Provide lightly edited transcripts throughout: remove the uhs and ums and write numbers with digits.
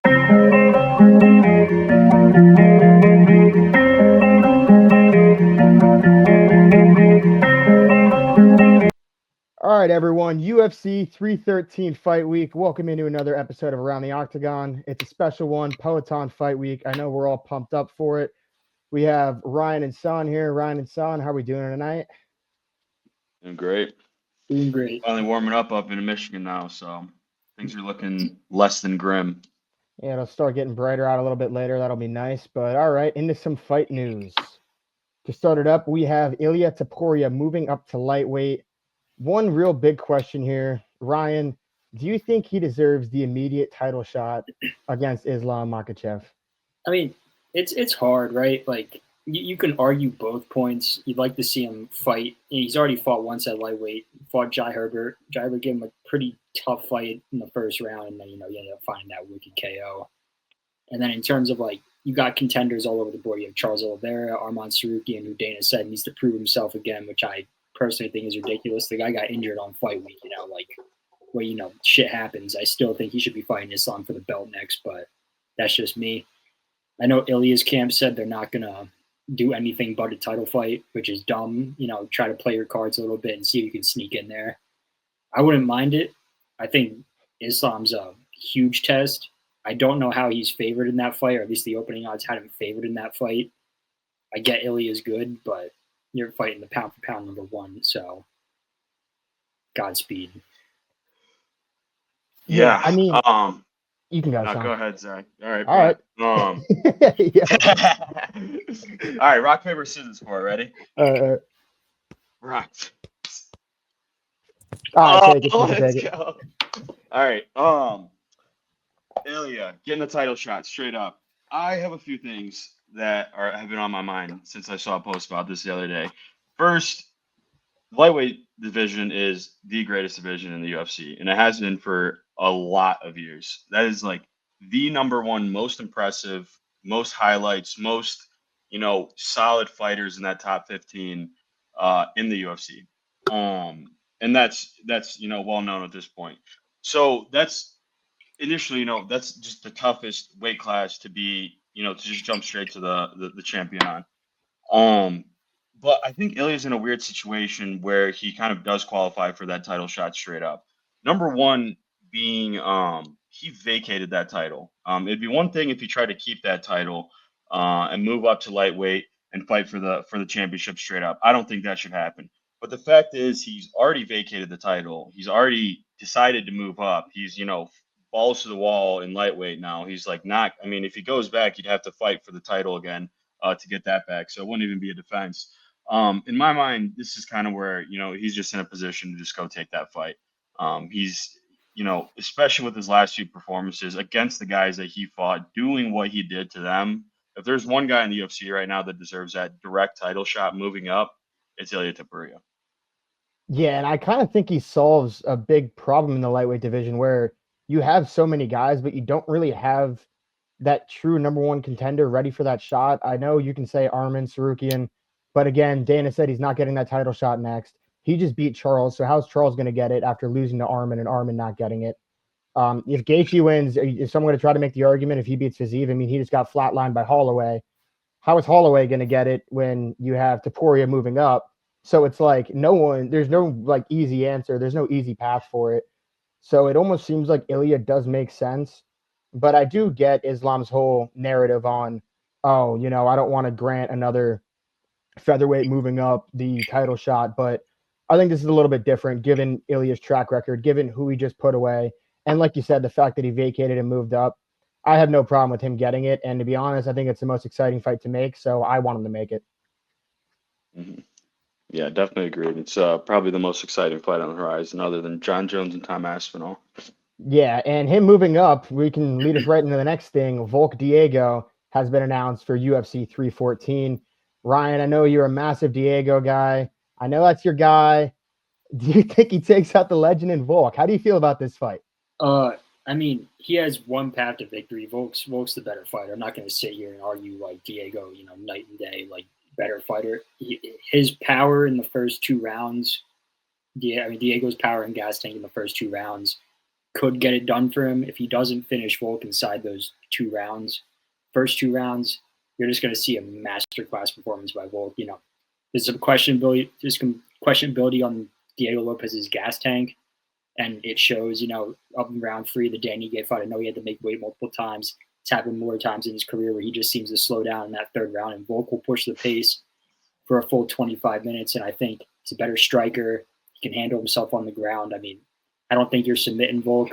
All right, everyone. UFC 313 Fight Week. Welcome into another episode of Around the Octagon. It's a special one, Peloton Fight Week. I know we're all pumped up for it. We have Ryan and Son here. Ryan and Son, how are we doing tonight? Doing great. Doing great. Finally warming up in Michigan now, so things are looking less than grim. Yeah, it'll start getting brighter out a little bit later. That'll be nice. But all right, into some fight news. To start it up, we have Ilia Topuria moving up to lightweight. One real big question here, Ryan, do you think he deserves the immediate title shot against Islam Makhachev? I mean, it's hard, right? Like, you can argue both points. You'd like to see him fight. He's already fought once at lightweight. Fought Jai Herbert. Jai Herbert gave him a pretty tough fight in the first round, and then, he ended up finding that wicked KO. And then in terms of, like, you got contenders all over the board. You have Charles Oliveira, Arman Tsarukyan, who Dana said needs to prove himself again, which I personally think is ridiculous. The guy got injured on fight week, where, shit happens. I still think he should be fighting Islam for the belt next, but that's just me. I know Ilia's camp said they're not going to do anything but a title fight, which is dumb. Try to play your cards a little bit and see if you can sneak in there. I wouldn't mind it. I think Islam's a huge test. I don't know how he's favored in that fight, or at least the opening odds had him favored in that fight. I get Ilia's good, but you're fighting the pound for pound number one, so Godspeed. Yeah, I mean, you can go. Go ahead, Zach. All right. All right. All right. Rock, paper, scissors for it. Ready? Rock. Let's go. All right. Ilia getting the title shot straight up. I have a few things that have been on my mind since I saw a post about this the other day. First, the lightweight division is the greatest division in the UFC, and it has been for a lot of years. That is like the number one most impressive, most highlights, most solid fighters in that top 15 in the UFC. And that's well known at this point. So that's initially, that's just the toughest weight class to be, to just jump straight to the champion on. But I think Ilia's in a weird situation where he kind of does qualify for that title shot straight up. Number one being he vacated that title. It'd be one thing if he tried to keep that title and move up to lightweight and fight for the championship straight up. I don't think that should happen. But the fact is he's already vacated the title. He's already decided to move up. He's, balls to the wall in lightweight now. He's like if he goes back, he'd have to fight for the title again to get that back. So it wouldn't even be a defense. In my mind, this is kind of where, he's just in a position to just go take that fight. He's, especially with his last few performances against the guys that he fought, doing what he did to them. If there's one guy in the UFC right now that deserves that direct title shot moving up, it's Ilia Topuria. Yeah, and I kind of think he solves a big problem in the lightweight division where you have so many guys, but you don't really have that true number one contender ready for that shot. I know you can say Arman Tsarukyan, but again, Dana said he's not getting that title shot next. He just beat Charles, so how's Charles going to get it after losing to Arman and Arman not getting it? If Gaethje wins, if someone going to try to make the argument if he beats Fiziev, he just got flatlined by Holloway. How is Holloway going to get it when you have Topuria moving up? So it's like there's no like easy answer. There's no easy path for it. So it almost seems like Ilia does make sense. But I do get Islam's whole narrative on, I don't want to grant another featherweight moving up the title shot. But I think this is a little bit different given Ilia's track record, given who he just put away. And like you said, the fact that he vacated and moved up, I have no problem with him getting it. And to be honest, I think it's the most exciting fight to make. So I want him to make it. Mm-hmm. Yeah, definitely agreed. It's probably the most exciting fight on the horizon other than John Jones and Tom Aspinall. Yeah, and him moving up, we can lead us right into the next thing. Volk Diego has been announced for UFC 314. Ryan, I know you're a massive Diego guy. I know that's your guy. Do you think he takes out the legend in Volk? How do you feel about this fight? He has one path to victory. Volk's the better fighter. I'm not going to sit here and argue like Diego, night and day, like better fighter. His power in the first two rounds, Diego's power in gas tank in the first two rounds could get it done for him. If he doesn't finish Volk inside those first 2 rounds, you're just going to see a masterclass performance by Volk. There's some questionability on Diego Lopez's gas tank, and it shows, up in round 3, the Danny Gay fight. I know he had to make weight multiple times. It's happened more times in his career where he just seems to slow down in that 3rd round, and Volk will push the pace for a full 25 minutes. And I think he's a better striker. He can handle himself on the ground. I mean, I don't think you're submitting Volk.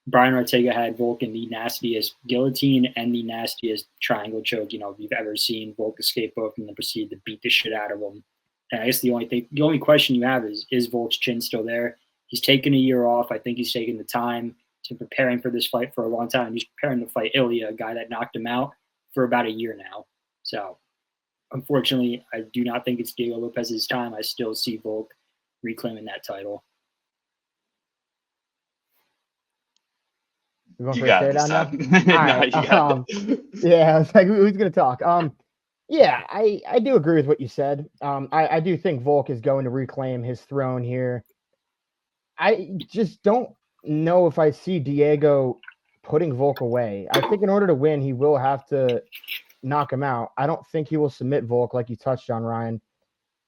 Brian Ortega had Volk in the nastiest guillotine and the nastiest triangle choke, you've ever seen. Volk escape both and then proceed to beat the shit out of him. And I guess the only question you have is Volk's chin still there? He's taken a year off. I think he's taken the time. He's been preparing for this fight for a long time. He's preparing to fight Ilia, a guy that knocked him out, for about a year now. So, unfortunately, I do not think it's Diego Lopez's time. I still see Volk reclaiming that title. You got it this time. Yeah, I was like, who's going to talk? Yeah, I do agree with what you said. I do think Volk is going to reclaim his throne here. I just don't know if I see Diego putting Volk away. I think in order to win, he will have to knock him out. I don't think he will submit Volk like you touched on, Ryan.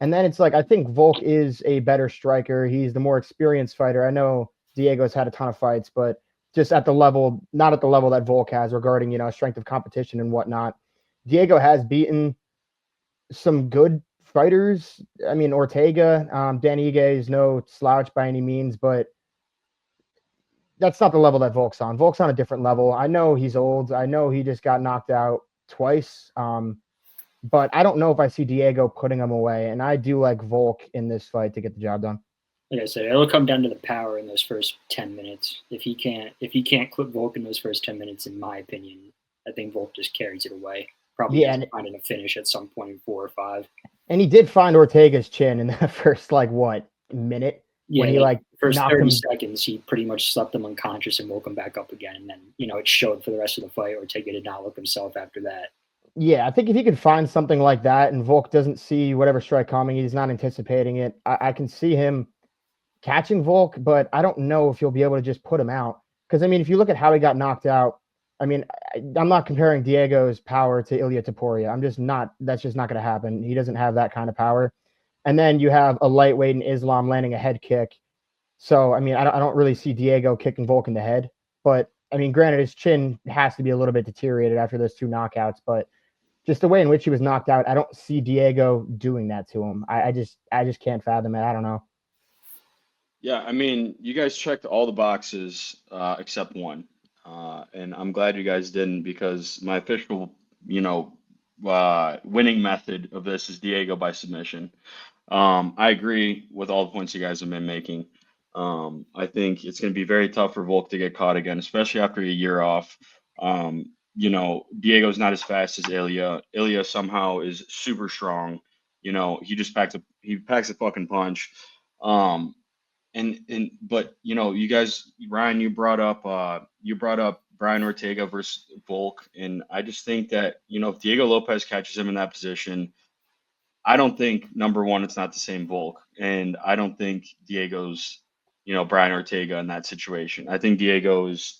And then it's like, I think Volk is a better striker. He's the more experienced fighter. I know Diego's had a ton of fights, but just at the level, not at the level that Volk has regarding, strength of competition and whatnot. Diego has beaten some good fighters. I mean, Ortega, Danny Ige is no slouch by any means, but that's not the level that Volk's on. Volk's on a different level. I know he's old. I know he just got knocked out twice. But I don't know if I see Diego putting him away. And I do like Volk in this fight to get the job done. Like I said, it'll come down to the power in those first 10 minutes. If he can't clip Volk in those first 10 minutes, in my opinion, I think Volk just carries it away. Probably finding a finish at some point in 4 or 5. And he did find Ortega's chin in the first minute. Yeah, when he first 30 seconds, he pretty much slept him unconscious and woke him back up again. And then, it showed for the rest of the fight. Ortega did not look himself after that. Yeah, I think if he could find something like that and Volk doesn't see whatever strike coming, he's not anticipating it. I can see him catching Volk, but I don't know if he'll be able to just put him out. Because, I mean, if you look at how he got knocked out, I mean, I'm not comparing Diego's power to Ilia Topuria. That's just not going to happen. He doesn't have that kind of power. And then you have a lightweight in Islam landing a head kick. So, I mean, I don't really see Diego kicking Volk in the head. But, I mean, granted, his chin has to be a little bit deteriorated after those 2 knockouts. But just the way in which he was knocked out, I don't see Diego doing that to him. I just can't fathom it. I don't know. Yeah, I mean, you guys checked all the boxes except one. And I'm glad you guys didn't, because my official, winning method of this is Diego by submission. I agree with all the points you guys have been making. I think it's going to be very tough for Volk to get caught again, especially after a year off. Diego's not as fast as Ilia. Ilia somehow is super strong. He just packs a fucking punch. But you guys, Ryan, you brought up Brian Ortega versus Volk, and I just think that if Diego Lopez catches him in that position, I don't think, number one, it's not the same Volk, and I don't think Diego's Brian Ortega in that situation. I think Diego's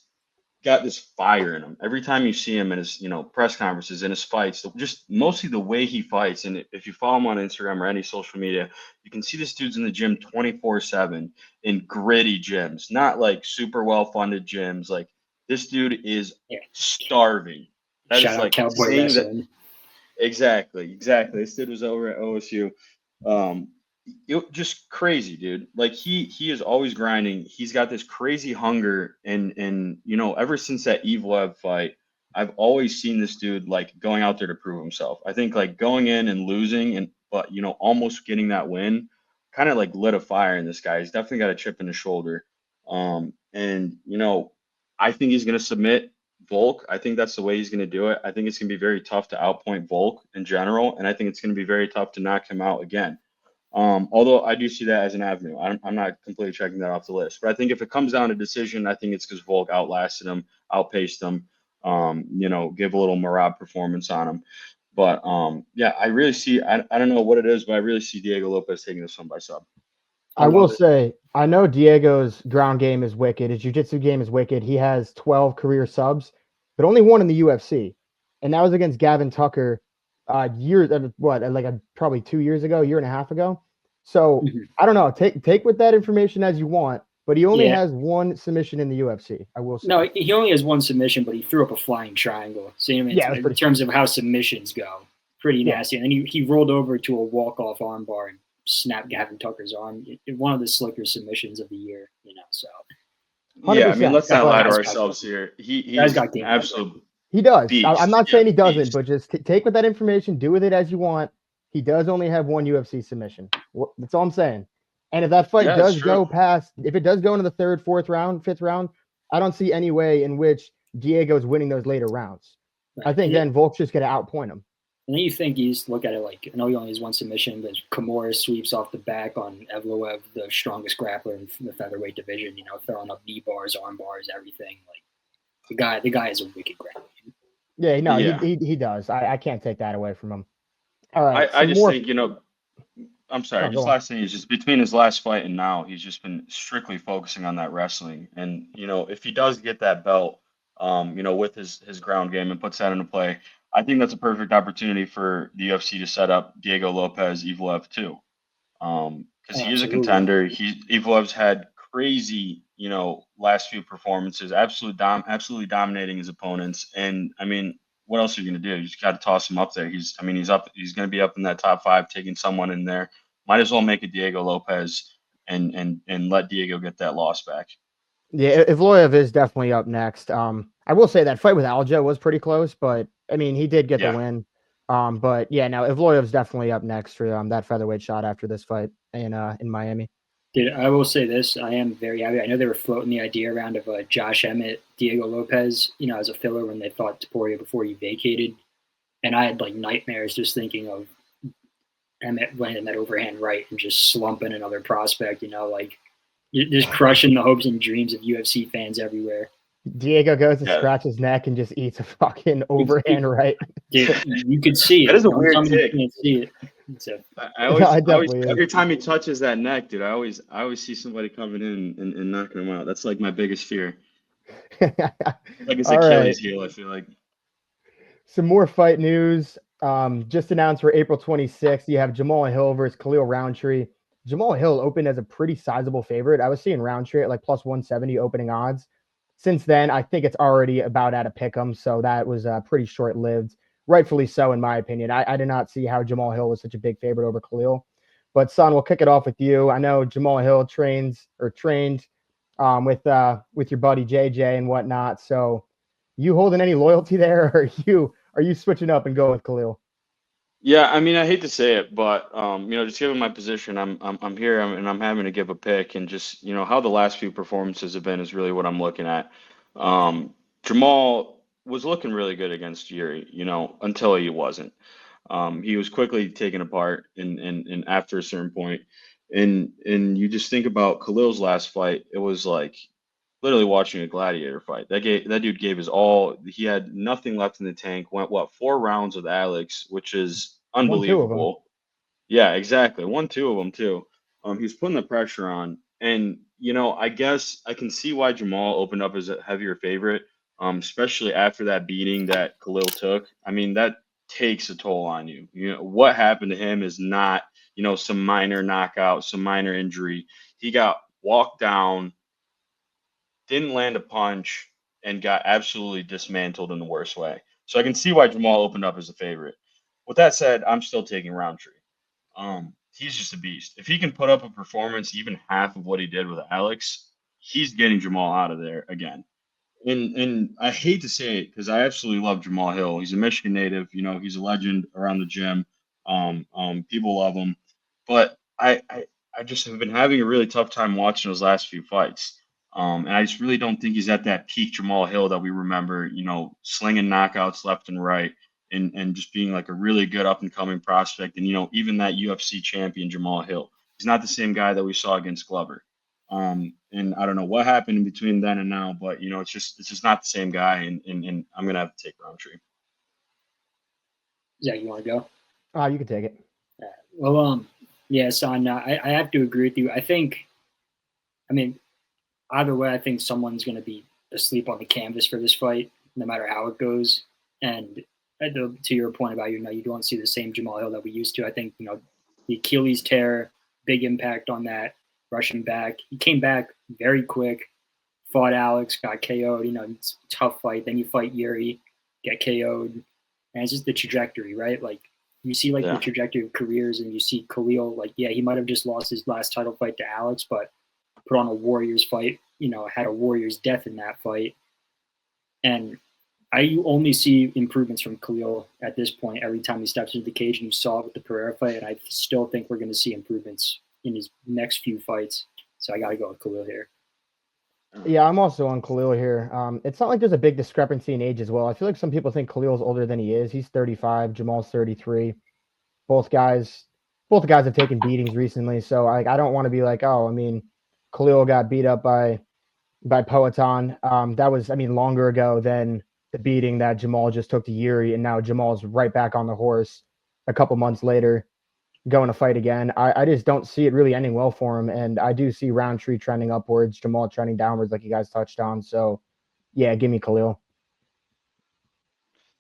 got this fire in him. Every time you see him in his press conferences, in his fights, just mostly the way he fights. And if you follow him on Instagram or any social media, you can see this dude's in the gym 24/7 in gritty gyms, not like super well funded gyms. Like, this dude is starving. That Shout is like Cowboy wrestling. Exactly. This dude was over at OSU. It just crazy, dude. Like, he is always grinding. He's got this crazy hunger, and ever since that Evlev fight, I've always seen this dude like going out there to prove himself. I think like going in and losing but almost getting that win kind of like lit a fire in this guy. He's definitely got a chip in his shoulder. I think he's going to submit Volk. I think that's the way he's going to do it. I think it's going to be very tough to outpoint Volk in general, and I think it's going to be very tough to knock him out again. Although I do see that as an avenue. I'm not completely checking that off the list. But I think if it comes down to decision, I think it's because Volk outlasted him, outpaced him, give a little Marab performance on him. But, I really see – I don't know what it is, but I really see Diego Lopez taking this one by sub. I I will love it. say, I know Diego's ground game is wicked. His jiu-jitsu game is wicked. He has 12 career subs, but only one in the UFC, and that was against Gavin Tucker, probably 2 years ago, year and a half ago. So Mhm. I don't know. Take with that information as you want, but he only Yeah. has one submission in the UFC. I will say. No, he only has one submission, but he threw up a flying triangle. So I mean, Yeah, that's in pretty terms of how submissions go, pretty Yeah. nasty. And then he rolled over to a walk-off armbar and snapped Gavin Tucker's arm. One of the slicker submissions of the year, So 100%. Yeah, I mean, let's not But lie to Guy's got ourselves game. here. Guy's He's got an game. absolute he does. I'm beast. not Yeah, saying he doesn't, beast. but just take with that information, do with it as you want. He does only have one UFC submission. That's all I'm saying. And if that fight Yeah, it's does true. go past, if it does go into the third, fourth round, fifth round, I don't see any way in which Diego's winning those later rounds. Right. I think then Volk's just going to outpoint him. And then you think he's look at it like I know he only has one submission, but Kimura sweeps off the back on Evloev, the strongest grappler in the featherweight division. Throwing up knee bars, arm bars, everything. Like the guy is a wicked grappler. Yeah, no, Yeah. he does. I can't take that away from him. All right, I some just more. think, I'm sorry, No, go just on. last thing is just between his last fight and now, he's just been strictly focusing on that wrestling. And, if he does get that belt, with his ground game and puts that into play, I think that's a perfect opportunity for the UFC to set up Diego Lopes Evloev too. Because he is a Absolutely. contender. Evloev's had crazy, last few performances, absolutely dominating his opponents. And I mean, what else are you going to do? You just got to toss him up there. He's up. He's going to be up in that top 5, taking someone in there. Might as well make it Diego Lopes and let Diego get that loss back. Yeah, Evloev is definitely up next. I will say that fight with Aljo was pretty close, but I mean, he did get the Yeah. win. But yeah, now Evloev's definitely up next for that featherweight shot after this fight in Miami. Dude, I will say this. I am very happy. I know they were floating the idea around of Josh Emmett, Diego Lopes, as a filler when they fought Topuria before he vacated. And I had nightmares just thinking of Emmett landing that overhand right and just slumping another prospect, just crushing the hopes and dreams of UFC fans everywhere. Diego goes to Yeah. scratch his neck and just eats a fucking overhand right. Dude, you could see it. That is a Don't weird tell me you take. can't see it. I always definitely every is. time he touches that neck, dude, I always see somebody coming in and knocking him out. That's like my biggest fear. Like it's All right. Achilles heel, I feel like. Some more fight news. Just announced for April 26th, you have Jamahal Hill versus Khalil Rountree. Jamahal Hill opened as a pretty sizable favorite. I was seeing Rountree at like plus 170 opening odds. Since then, I think it's already about at a pick'em, so that was pretty short-lived. Rightfully so, in my opinion. I did not see how Jamahal Hill was such a big favorite over Khalil. But son, we'll kick it off with you. I know Jamahal Hill trained with your buddy JJ and whatnot. So, you holding any loyalty there, or are you switching up and going with Khalil? Yeah, I mean, I hate to say it, but just given my position, I'm here and I'm having to give a pick, and just how the last few performances have been is really what I'm looking at. Jamal was looking really good against Yuri, until he wasn't. He was quickly taken apart, and after a certain point, and you just think about Khalil's last fight, it was like literally watching a gladiator fight. That dude gave his all. He had nothing left in the tank. Went 4 rounds with Alex, which is Won 2 of them. unbelievable. Yeah, exactly. Won 2 of them too. He's putting the pressure on, and I guess I can see why Jamal opened up as a heavier favorite, especially after that beating that Khalil took. I mean, that takes a toll on you. What happened to him is not some minor knockout, some minor injury. He got walked down, didn't land a punch, and got absolutely dismantled in the worst way. So I can see why Jamal opened up as a favorite. With that said, I'm still taking Rountree. He's just a beast. If he can put up a performance even half of what he did with Alex, he's getting Jamal out of there again. And I hate to say it because I absolutely love Jamahal Hill. He's a Michigan native. He's a legend around the gym. People love him, but I just have been having a really tough time watching those last few fights. And I just really don't think he's at that peak Jamahal Hill that we remember. Slinging knockouts left and right, and just being like a really good up and coming prospect. And even that UFC champion Jamahal Hill, he's not the same guy that we saw against Glover. And I don't know what happened in between then and now, but it's just not the same guy, and I'm gonna have to take Rountree. Zach, you want to go? You can take it. Well, Yeah, Son, I have to agree with you. I mean, either way, I think someone's going to be asleep on the canvas for this fight, no matter how it goes. And to your point about, you don't see the same Jamahal Hill that we used to. I think, the Achilles tear, big impact on that, rushing back. He came back very quick, fought Alex, got KO'd. It's a tough fight. Then you fight Yuri, get KO'd. And it's just the trajectory, right? Like, you see, the trajectory of careers, and you see Khalil, he might have just lost his last title fight to Alex, but put on a Warriors fight, had a Warriors death in that fight. And I only see improvements from Khalil at this point every time he steps into the cage, and you saw it with the Pereira fight, and I still think we're going to see improvements in his next few fights. So I got to go with Khalil here. Yeah, I'm also on Khalil here. It's not like there's a big discrepancy in age as well. I feel like some people think Khalil's older than he is. He's 35, Jamal's 33. Both guys have taken beatings recently, so I don't want to be like, oh, I mean, Khalil got beat up by Poatan. That was, longer ago than the beating that Jamahal just took to Yuri, and now Jamal's right back on the horse a couple months later, going to fight again. I just don't see it really ending well for him, and I do see Rountree trending upwards, Jamahal trending downwards, like you guys touched on. So, yeah, give me Khalil.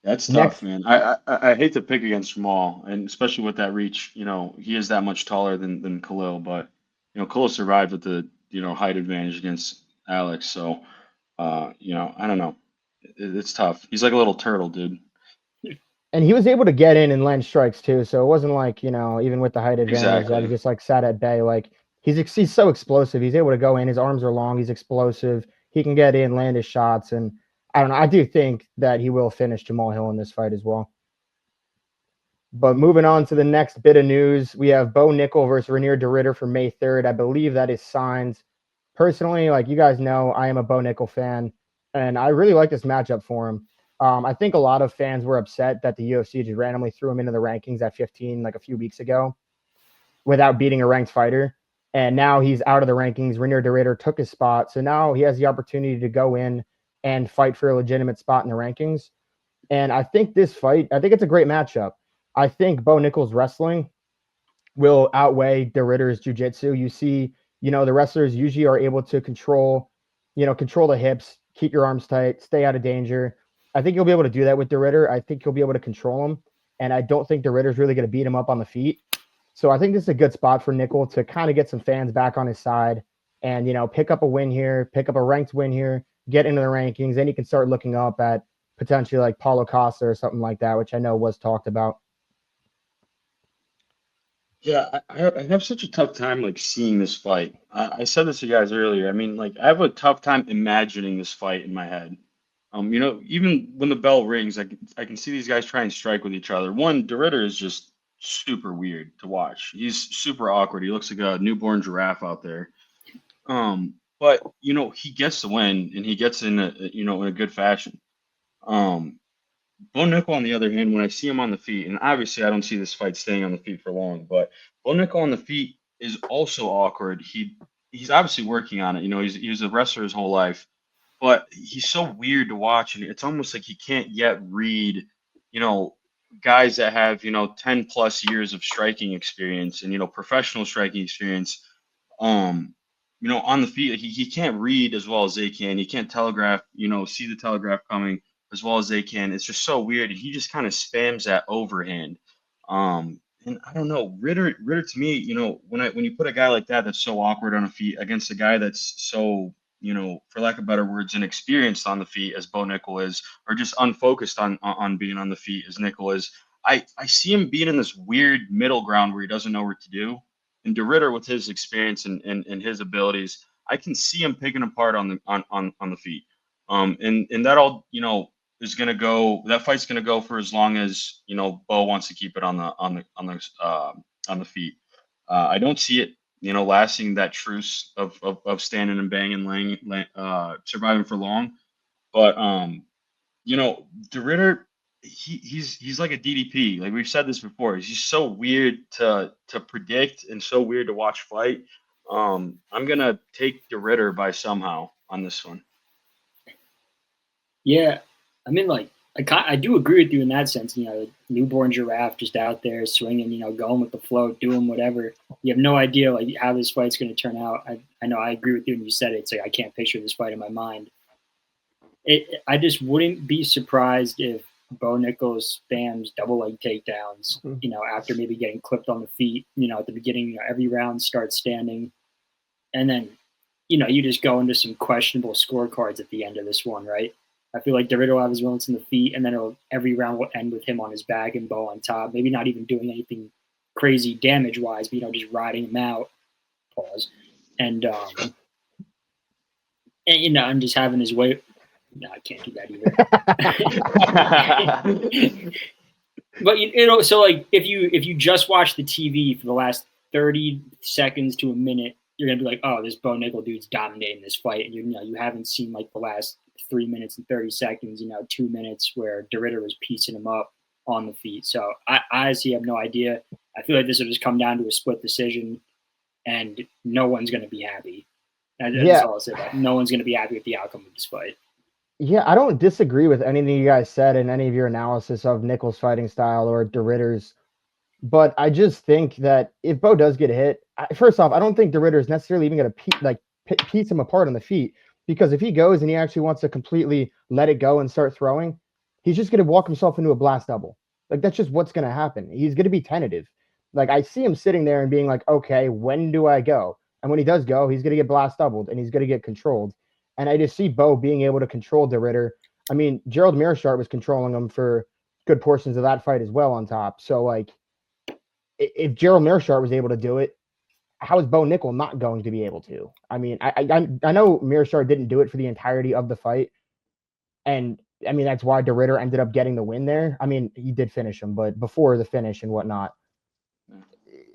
That's tough, man. I hate to pick against Jamahal, and especially with that reach. He is that much taller than Khalil, but Khalil survived with the height advantage against Alex. So, I don't know. It's tough. He's like a little turtle, dude. And he was able to get in and land strikes too, so it wasn't like, even with the height advantage that he just sat at bay. Like he's so explosive. He's able to go in. His arms are long. He's explosive. He can get in, land his shots, and I don't know. I do think that he will finish Jamahal Hill in this fight as well. But moving on to the next bit of news, we have Bo Nickal versus Reinier de Ridder for May 3rd. I believe that is signed. Personally, like you guys know, I am a Bo Nickal fan, and I really like this matchup for him. I think a lot of fans were upset that the UFC just randomly threw him into the rankings at 15 like a few weeks ago without beating a ranked fighter. And now he's out of the rankings. Reinier de Ridder took his spot. So now he has the opportunity to go in and fight for a legitimate spot in the rankings. And I think this fight, I think it's a great matchup. I think Bo Nickal's wrestling will outweigh de Ridder's jiu-jitsu. You see, the wrestlers usually are able to control the hips, keep your arms tight, stay out of danger. I think you'll be able to do that with de Ridder. I think you'll be able to control him. And I don't think de Ridder's really going to beat him up on the feet. So I think this is a good spot for Nickal to kind of get some fans back on his side and, pick up a win here, pick up a ranked win here, get into the rankings. Then he can start looking up at potentially like Paulo Costa or something like that, which I know was talked about. Yeah, I have such a tough time like seeing this fight. I said this to you guys earlier. I have a tough time imagining this fight in my head. Even when the bell rings, I can see these guys try and strike with each other. One, de Ridder is just super weird to watch. He's super awkward. He looks like a newborn giraffe out there. But he gets the win, and he gets in a good fashion. Bo Nickal, on the other hand, when I see him on the feet, and obviously I don't see this fight staying on the feet for long, but Bo Nickal on the feet is also awkward. He's obviously working on it. He was a wrestler his whole life, but he's so weird to watch, and it's almost like he can't yet read, guys that have 10 plus years of striking experience and professional striking experience. On the feet, he can't read as well as they can. He can't telegraph, see the telegraph coming as well as they can. It's just so weird. And he just kind of spams that overhand. And I don't know, Ritter to me, when you put a guy like that that's so awkward on the feet against a guy that's so, for lack of better words, inexperienced on the feet as Bo Nickal is, or just unfocused on being on the feet as Nickal is, I see him being in this weird middle ground where he doesn't know what to do. And de Ridder, with his experience and his abilities, I can see him picking apart on the feet. And that all is gonna go. That fight's gonna go for as long as Bo wants to keep it on the feet. I don't see it lasting that truce of standing and banging, surviving for long. But de Ridder, he's like a DDP. Like we've said this before, he's just so weird to predict and so weird to watch fight. I'm gonna take de Ridder by somehow on this one. Yeah, I do agree with you in that sense. Newborn giraffe just out there swinging, going with the flow, doing whatever. You have no idea like how this fight's going to turn out. I know I agree with you when you said it. It's like I can't picture this fight in my mind. I just wouldn't be surprised if Bo Nickal spams double leg takedowns, after maybe getting clipped on the feet, at the beginning, every round starts standing. And then, you just go into some questionable scorecards at the end of this one, right? I feel like Dorito will have his moments in the feet, and then every round will end with him on his back and Bo on top. Maybe not even doing anything crazy damage-wise, but, just riding him out. Pause. And just having his way. No, I can't do that either. But so like if you just watch the TV for the last 30 seconds to a minute, you're gonna be like, oh, this Bo Nickal dude's dominating this fight, and you haven't seen like the last 3 minutes and 30 seconds, 2 minutes where Dorito was piecing him up on the feet. So I honestly have no idea. I feel like this will just come down to a split decision, and no one's gonna be happy. That's all I'll say. No one's gonna be happy with the outcome of this fight. Yeah, I don't disagree with anything you guys said in any of your analysis of Nickal's fighting style or Dorito's, but I just think that if Bo does get hit, first off, I don't think Dorito is necessarily even going to piece him apart on the feet, because if he goes and he actually wants to completely let it go and start throwing, he's just going to walk himself into a blast double. Like, that's just what's going to happen. He's going to be tentative. Like, I see him sitting there and being like, okay, when do I go? And when he does go, he's going to get blast doubled and he's going to get controlled. And I just see Bo being able to control the Ritter. I mean, Gerald Mearshart was controlling him for good portions of that fight as well on top. So, like, if Gerald Mearshart was able to do it, how is Bo Nickal not going to be able to? I mean, I know Mearshart didn't do it for the entirety of the fight. And, I mean, that's why the Ritter ended up getting the win there. I mean, he did finish him, but before the finish and whatnot,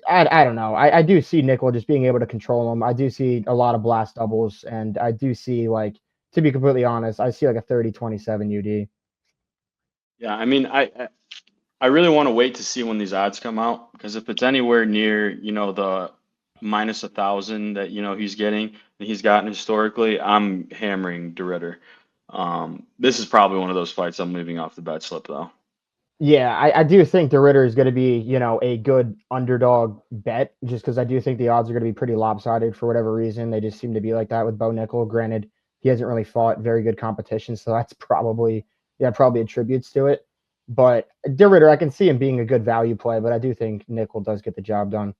I don't know. I do see Nickal just being able to control him. I do see a lot of blast doubles, and I do see, like, to be completely honest, I see like a 30-27 UD. Yeah, I mean, I really want to wait to see when these odds come out, because if it's anywhere near, the minus 1,000 that, he's getting, that he's gotten historically, I'm hammering DeRitter. This is probably one of those fights I'm leaving off the bet slip, though. Yeah, I do think the Ritter is going to be, a good underdog bet, just because I do think the odds are going to be pretty lopsided for whatever reason. They just seem to be like that with Bo Nickal. Granted, he hasn't really fought very good competition, so that's probably attributes to it. But the Ritter, I can see him being a good value play, but I do think Nickal does get the job done.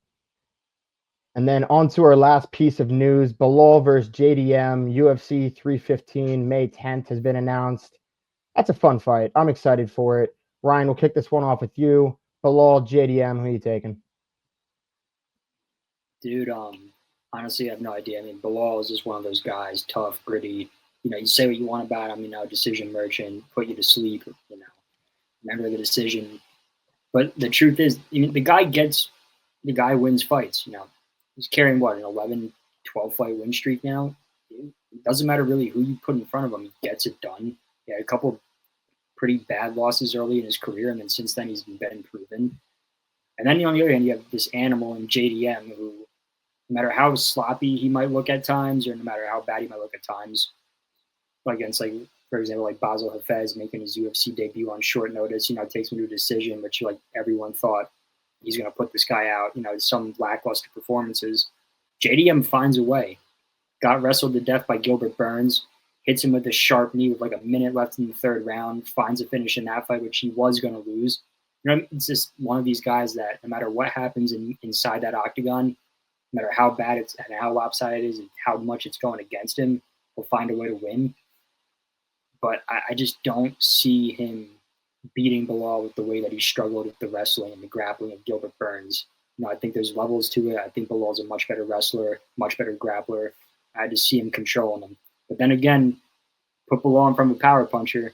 And then on to our last piece of news, Belal versus JDM, UFC 315, May 10th has been announced. That's a fun fight. I'm excited for it. Ryan, we'll kick this one off with you. Belal, JDM, who are you taking? Dude, honestly, I have no idea. I mean, Belal is just one of those guys, tough, gritty. You say what you want about him, decision merchant, put you to sleep, remember the decision. But the truth is, the guy wins fights, He's carrying, an 11, 12-fight win streak now? It doesn't matter really who you put in front of him. He gets it done. He had a couple pretty bad losses early in his career, and then since then he's been improving. And then on the other hand, you have this animal in JDM who, no matter how sloppy he might look at times, or no matter how bad he might look at times, against, for example, Basel Hafez making his UFC debut on short notice, it takes him to a decision, but everyone thought he's going to put this guy out, some lackluster performances. JDM finds a way. Got wrestled to death by Gilbert Burns, hits him with a sharp knee with a minute left in the third round, finds a finish in that fight, which he was going to lose. It's just one of these guys that no matter what happens inside that octagon, no matter how bad it's and how lopsided it is and how much it's going against him, he'll find a way to win. But I just don't see him beating Belal with the way that he struggled with the wrestling and the grappling of Gilbert Burns. I think there's levels to it. I think Belal's a much better wrestler, much better grappler. I just see him controlling him. But then again, put Belal in front of a power puncher.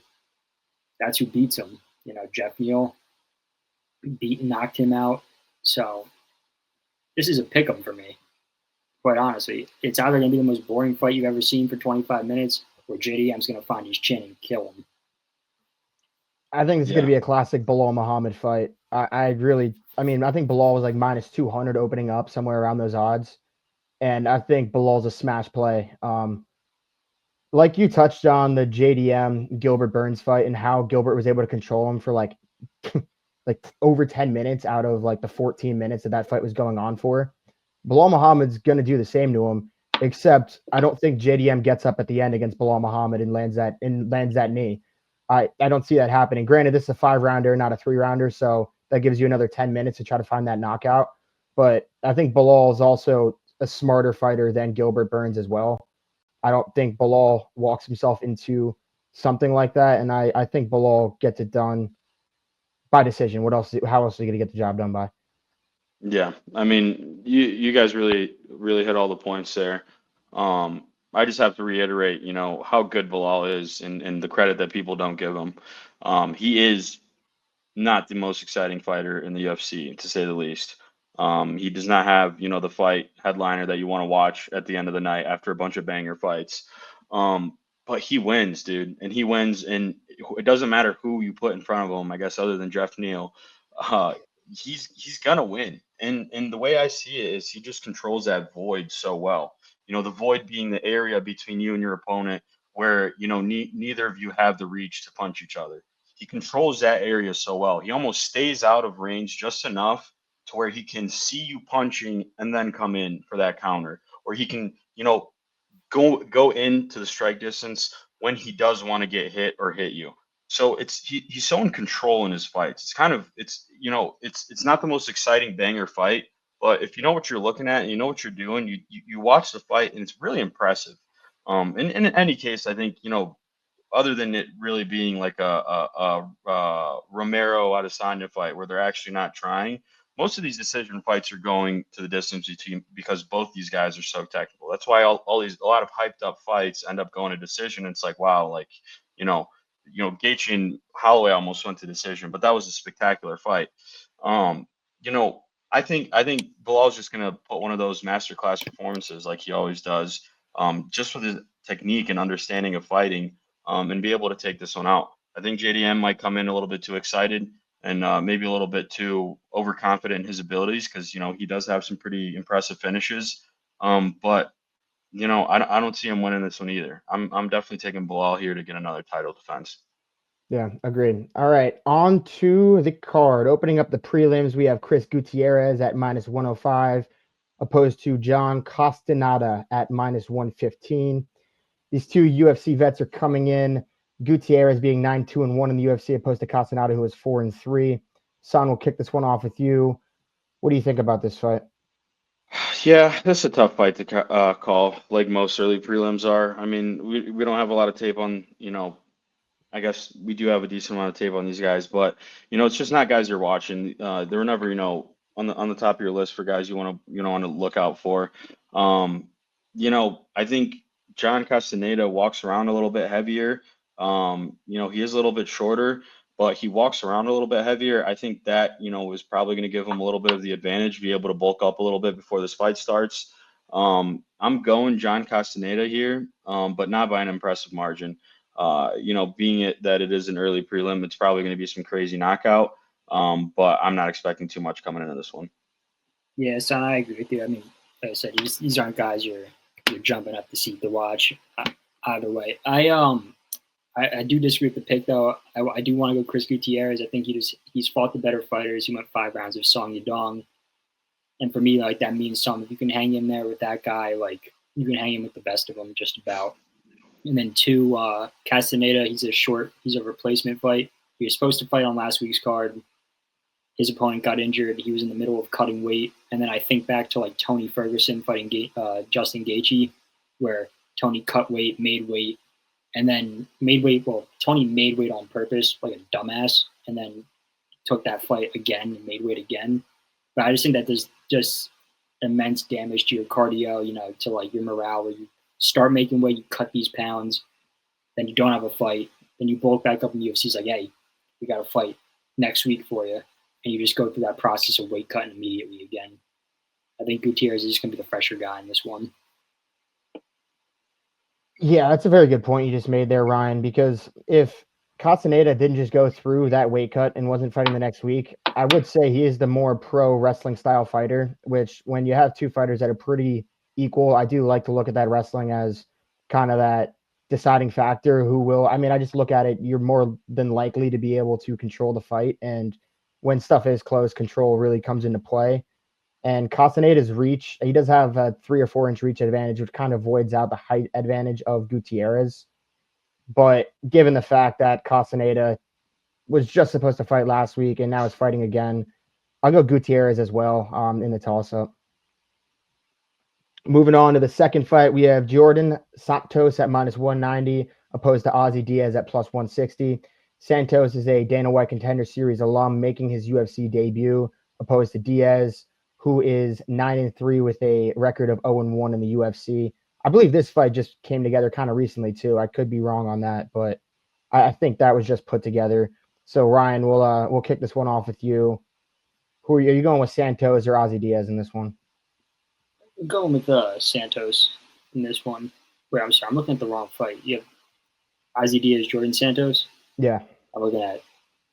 That's who beats him. Jeff Neal knocked him out. So this is a pick 'em for me. Quite honestly, it's either going to be the most boring fight you've ever seen for 25 minutes, or JDM's going to find his chin and kill him. I think this is going to be a classic Belal Muhammad fight. I think Belal was minus 200 opening up, somewhere around those odds. And I think Belal's a smash play. like you touched on the JDM Gilbert Burns fight and how Gilbert was able to control him for like over 10 minutes out of like the 14 minutes that fight was going on for. Belal Muhammad's going to do the same to him, except I don't think JDM gets up at the end against Belal Muhammad and lands that knee. I don't see that happening. Granted, this is a 5-rounder, not a 3-rounder, so that gives you another 10 minutes to try to find that knockout. But I think Belal is also a smarter fighter than Gilbert Burns as well. I don't think Belal walks himself into something like that, and I think Belal gets it done by decision. How else are you going to get the job done by? Yeah, I mean, you guys really hit all the points there. I just have to reiterate, how good Belal is and the credit that people don't give him. He is not the most exciting fighter in the UFC, to say the least. He does not have, the fight headliner that you want to watch at the end of the night after a bunch of banger fights. But he wins, dude, and he wins, and it doesn't matter who you put in front of him, I guess, other than Jeff Neal. He's gonna win, and the way I see it is he just controls that void so well. The void being the area between you and your opponent where neither of you have the reach to punch each other. He controls that area so well. He almost stays out of range just enough to where he can see you punching and then come in for that counter, or he can go into the strike distance when he does want to get hit or hit you. So he's so in control in his fights. It's not the most exciting banger fight, but if you know what you're looking at and you know what you're doing, you watch the fight and it's really impressive. In any case, I think other than it really being like a Romero Adesanya fight where they're actually not trying, most of these decision fights are going to the distance between because both these guys are so technical. That's why a lot of hyped up fights end up going to decision. It's like, wow, like Gaethje and Holloway almost went to decision, but that was a spectacular fight. I think Bilal's just gonna put one of those masterclass performances like he always does, just with his technique and understanding of fighting, and be able to take this one out. I think JDM might come in a little bit too excited and maybe a little bit too overconfident in his abilities because he does have some pretty impressive finishes. But I don't see him winning this one either. I'm definitely taking Belal here to get another title defense. Yeah, agreed. All right, on to the card. Opening up the prelims, we have Chris Gutierrez at -105, opposed to John Castañeda at -115. These two UFC vets are coming in. Gutierrez being 9-2-1 in the UFC, opposed to Castañeda, who is 4-3. Son, will kick this one off with you. What do you think about this fight? Yeah, this is a tough fight to call, like most early prelims are. I mean, we don't have a lot of tape on, I guess we do have a decent amount of tape on these guys, but it's just not guys you're watching. They're never, on the top of your list for guys you want to look out for. I think John Castañeda walks around a little bit heavier. He is a little bit shorter, but he walks around a little bit heavier. I think that, is probably going to give him a little bit of the advantage, be able to bulk up a little bit before this fight starts. I'm going John Castañeda here, but not by an impressive margin. Being that it is an early prelim, it's probably going to be some crazy knockout. But I'm not expecting too much coming into this one. Yeah, so I agree with you. I mean, like I said, these aren't guys you're jumping up the seat to watch. Either way, I do disagree with the pick though. I do want to go Chris Gutierrez. I think he's fought the better fighters. He went 5 rounds of Song Yadong, and for me, like that means something. If you can hang in there with that guy, like you can hang him with the best of them, just about. And then 2, Castañeda. He's a replacement fight. He was supposed to fight on last week's card. His opponent got injured. He was in the middle of cutting weight. And then I think back to like Tony Ferguson fighting Justin Gaethje, where Tony cut weight, made weight, and then made weight. Well, Tony made weight on purpose, like a dumbass, and then took that fight again and made weight again. But I just think that there's just immense damage to your cardio, to like your morale, where you start making weight, you cut these pounds, then you don't have a fight, then you bulk back up in the UFC. It's like, hey, we got a fight next week for you. And you just go through that process of weight cutting immediately again. I think Gutierrez is just going to be the fresher guy in this one. Yeah, that's a very good point you just made there, Ryan, because if Castañeda didn't just go through that weight cut and wasn't fighting the next week, I would say he is the more pro wrestling style fighter, which when you have two fighters that are pretty equal, I do like to look at that wrestling as kind of that deciding factor. Who will? I mean, I just look at it. You're more than likely to be able to control the fight, and when stuff is close, control really comes into play. And Castañeda's reach, he does have a 3 or 4 inch reach advantage, which kind of voids out the height advantage of Gutiérrez. But given the fact that Castañeda was just supposed to fight last week and now is fighting again, I'll go Gutiérrez as well in the toss-up. Moving on to the second fight, we have Jordan Santos at -190, opposed to Ozzy Diaz at +160. Santos is a Dana White Contender Series alum making his UFC debut, opposed to Diaz, who is 9-3 with a record of 0-1 in the UFC. I believe this fight just came together kind of recently too. I could be wrong on that, but I think that was just put together. So Ryan, we'll kick this one off with you. Who are you going with, Santos or Ozzy Diaz in this one? I'm going with Santos in this one. Wait, I'm sorry, I'm looking at the wrong fight. You have Ozzy Diaz, Jordan Santos. Yeah. I'm looking at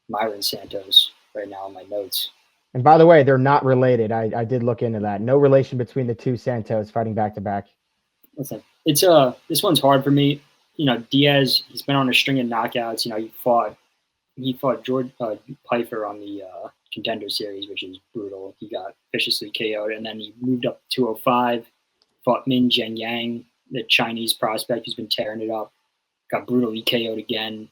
Myron Santos right now on my notes. And by the way, they're not related. I did look into that. No relation between the two Santos fighting back to back. Listen, it's this one's hard for me. You know, Diaz, he's been on a string of knockouts. You know, he fought George Pfeiffer on the Contender Series, which is brutal. He got viciously KO'd, and then he moved up to 205, fought Min Zhengyang, the Chinese prospect who's been tearing it up, got brutally KO'd again.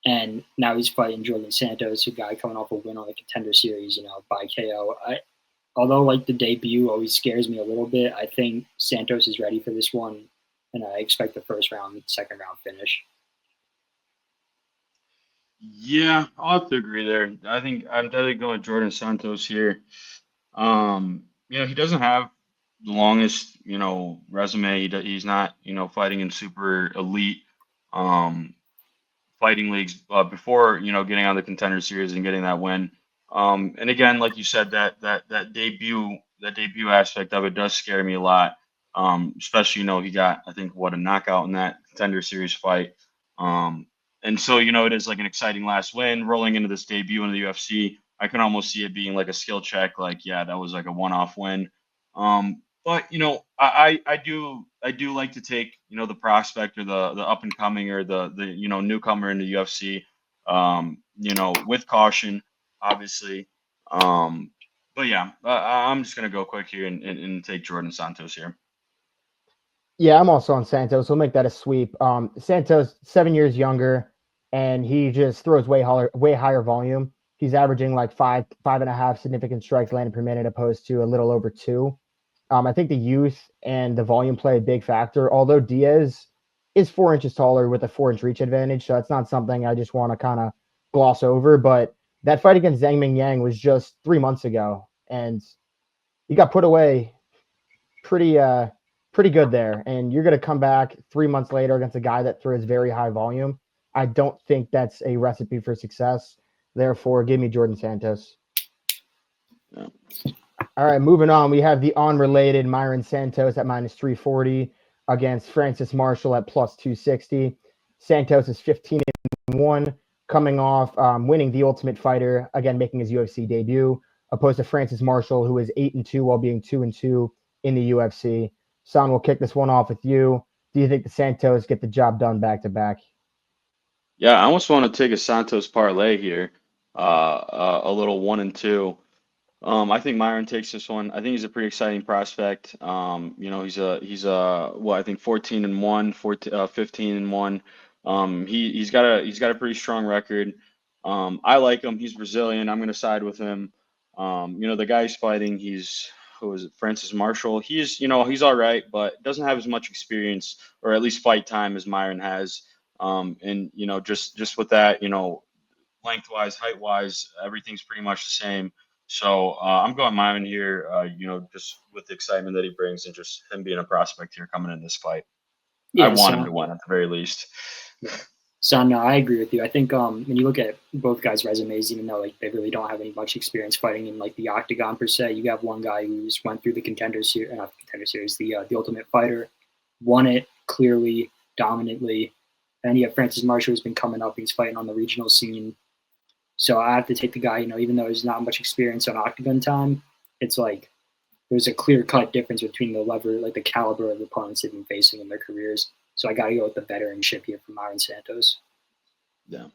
And now he's fighting Jordan Santos, a guy coming off a win on the Contender Series, you know, by KO. Although, like, the debut always scares me a little bit, I think Santos is ready for this one, and I expect the second round finish. Yeah, I'll have to agree there. I think I'm definitely going Jordan Santos here. You know, he doesn't have the longest, you know, resume. He's not, you know, fighting in super elite fighting leagues before, you know, getting on the Contender Series and getting that win. And again, like you said, that debut aspect of it does scare me a lot. Especially, you know, he got, I think, a knockout in that Contender Series fight. And so, you know, it is like an exciting last win rolling into this debut in the UFC. I can almost see it being like a skill check. Like, yeah, that was like a one-off win. But, you know, I do like to take, you know, the prospect or the up and coming or the you know, newcomer in the UFC, you know, with caution, obviously. But yeah, I'm just gonna go quick here and take Jordan Santos here. Yeah, I'm also on Santos. We'll make that a sweep. Santos, 7 years younger, and he just throws way higher volume. He's averaging like 5.5 significant strikes landed per minute, opposed to a little over 2. I think the youth and the volume play a big factor. Although Diaz is 4 inches taller with a 4-inch reach advantage, so it's not something I just want to kind of gloss over. But that fight against Zhang Mingyang was just 3 months ago, and he got put away pretty good there. And you're going to come back 3 months later against a guy that throws very high volume. I don't think that's a recipe for success. Therefore, give me Jordan Santos. Yeah. All right, moving on. We have the unrelated Myron Santos at -340 against Francis Marshall at +260. Santos is 15-1, coming off winning the Ultimate Fighter, again making his UFC debut, opposed to Francis Marshall, who is 8-2 while being 2-2 in the UFC. Son, we'll kick this one off with you. Do you think the Santos get the job done back to back? Yeah, I almost want to take a Santos parlay here, a little 1-2. I think Myron takes this one. I think he's a pretty exciting prospect. You know, he's I think 14-1, 15-1. He's got a pretty strong record. I like him. He's Brazilian. I'm gonna side with him. You know, the guy he's fighting, who is it, Francis Marshall. He's, you know, he's all right, but doesn't have as much experience or at least fight time as Myron has. And you know, just with that, you know, lengthwise, height-wise, everything's pretty much the same. So I'm going Myron here, you know, just with the excitement that he brings and just him being a prospect here coming in this fight. Yeah, I want him to win at the very least. Yeah. So no, I agree with you. I think when you look at both guys' resumes, even though like they really don't have any much experience fighting in like the Octagon per se, you have one guy who's went through the Contender Series, not the Contender Series, the Ultimate Fighter, won it clearly, dominantly, and you have Francis Marshall who's been coming up. He's fighting on the regional scene. So I have to take the guy, you know, even though there's not much experience on Octagon time, it's like there's a clear-cut difference between the caliber of opponents they've been facing in their careers. So I got to go with the veteranship here from Myron Santos. Yeah.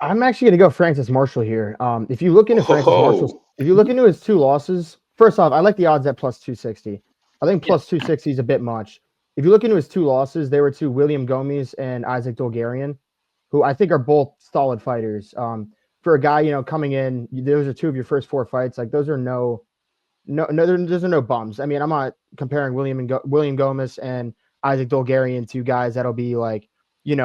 I'm actually going to go Francis Marshall here. If you look into Francis Marshall, if you look into his 2 losses, first off, I like the odds at plus 260. I think plus 260 is a bit much. If you look into his 2 losses, they were to William Gomez and Isaac Dolgarian, who I think are both solid fighters. For a guy, coming in, those are 2 of your first 4 fights. Like those are those are no bums. I mean, I'm not comparing William Gomez and Isaac Dolgarian to guys that'll be like,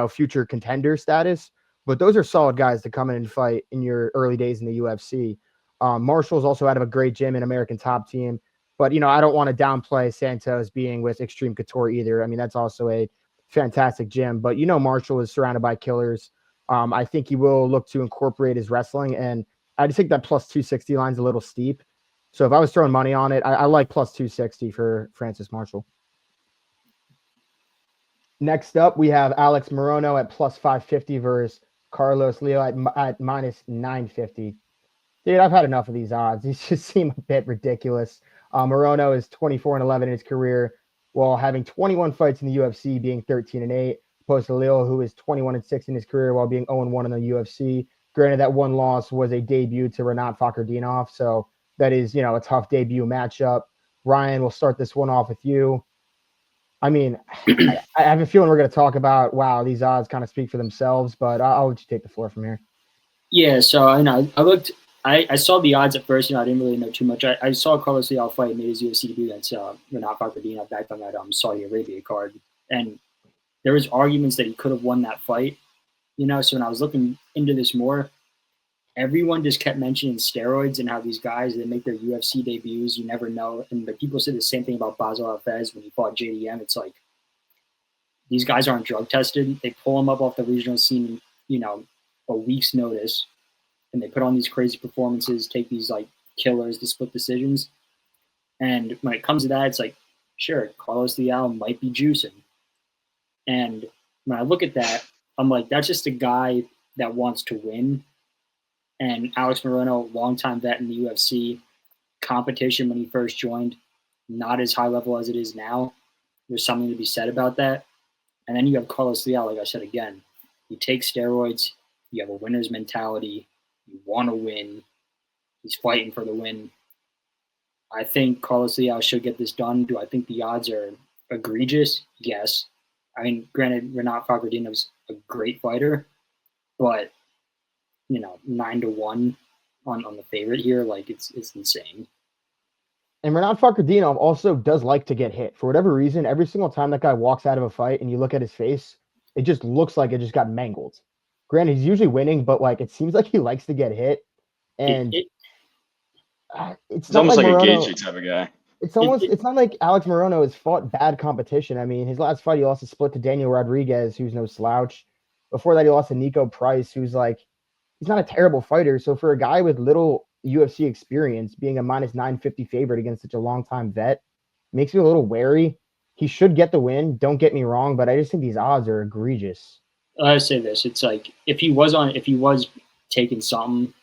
future contender status. But those are solid guys to come in and fight in your early days in the UFC. Marshall's also out of a great gym and American Top Team. But, I don't want to downplay Santos being with Extreme Couture either. I mean, that's also a fantastic gym. But, Marshall is surrounded by killers. I think he will look to incorporate his wrestling. And I just think that plus 260 line's a little steep. So if I was throwing money on it, I like plus 260 for Francis Marshall. Next up, we have Alex Morono at plus 550 versus Carlos Leo at minus 950. Dude, I've had enough of these odds. These just seem a bit ridiculous. Morono is 24-11 in his career, while having 21 fights in the UFC, being 13-8, opposed to Leo, who is 21-6 in his career, while being 0-1 in the UFC. Granted, that one loss was a debut to Renat Fakhretdinov, so that is, a tough debut matchup. Ryan, we'll start this one off with you. I mean, I have a feeling we're going to talk about, wow, these odds kind of speak for themselves, but I'll let you take the floor from here. Yeah, so I saw the odds at first, I didn't really know too much. I saw Carlos Leal fight, made his UFC debut against Renat Fakhretdinov back on that Saudi Arabia card. And there was arguments that he could have won that fight, so when I was looking into this more, everyone just kept mentioning steroids and how these guys that make their UFC debuts, you never know. And the people said the same thing about Basel Alfez when he fought JDM. It's like these guys aren't drug tested. They pull them up off the regional scene, a week's notice, and they put on these crazy performances, take these like killers to split decisions. And when it comes to that, it's like, sure, Carlos Leal might be juicing. And when I look at that, I'm like, that's just a guy that wants to win. And Alex Morono, longtime vet in the UFC, competition when he first joined, not as high level as it is now. There's something to be said about that. And then you have Carlos Leal, like I said again. You take steroids, you have a winner's mentality, you want to win. He's fighting for the win. I think Carlos Leal should get this done. Do I think the odds are egregious? Yes. I mean, granted, Renat Fakhretdinov's a great fighter, but 9-1 on the favorite here, like it's insane. And Renat Fakhretdinov also does like to get hit. For whatever reason, every single time that guy walks out of a fight and you look at his face, it just looks like it just got mangled. Granted, he's usually winning, but like it seems like he likes to get hit. And it's almost like Morono, a Gaethje type of guy. It's not like Alex Morono has fought bad competition. I mean, his last fight, he lost a split to Daniel Rodriguez, who's no slouch. Before that, he lost to Nico Price, who's like, he's not a terrible fighter. So for a guy with little UFC experience, being a minus 950 favorite against such a long-time vet makes me a little wary. He should get the win. Don't get me wrong, but I just think these odds are egregious. I say this: it's like if he was taking something,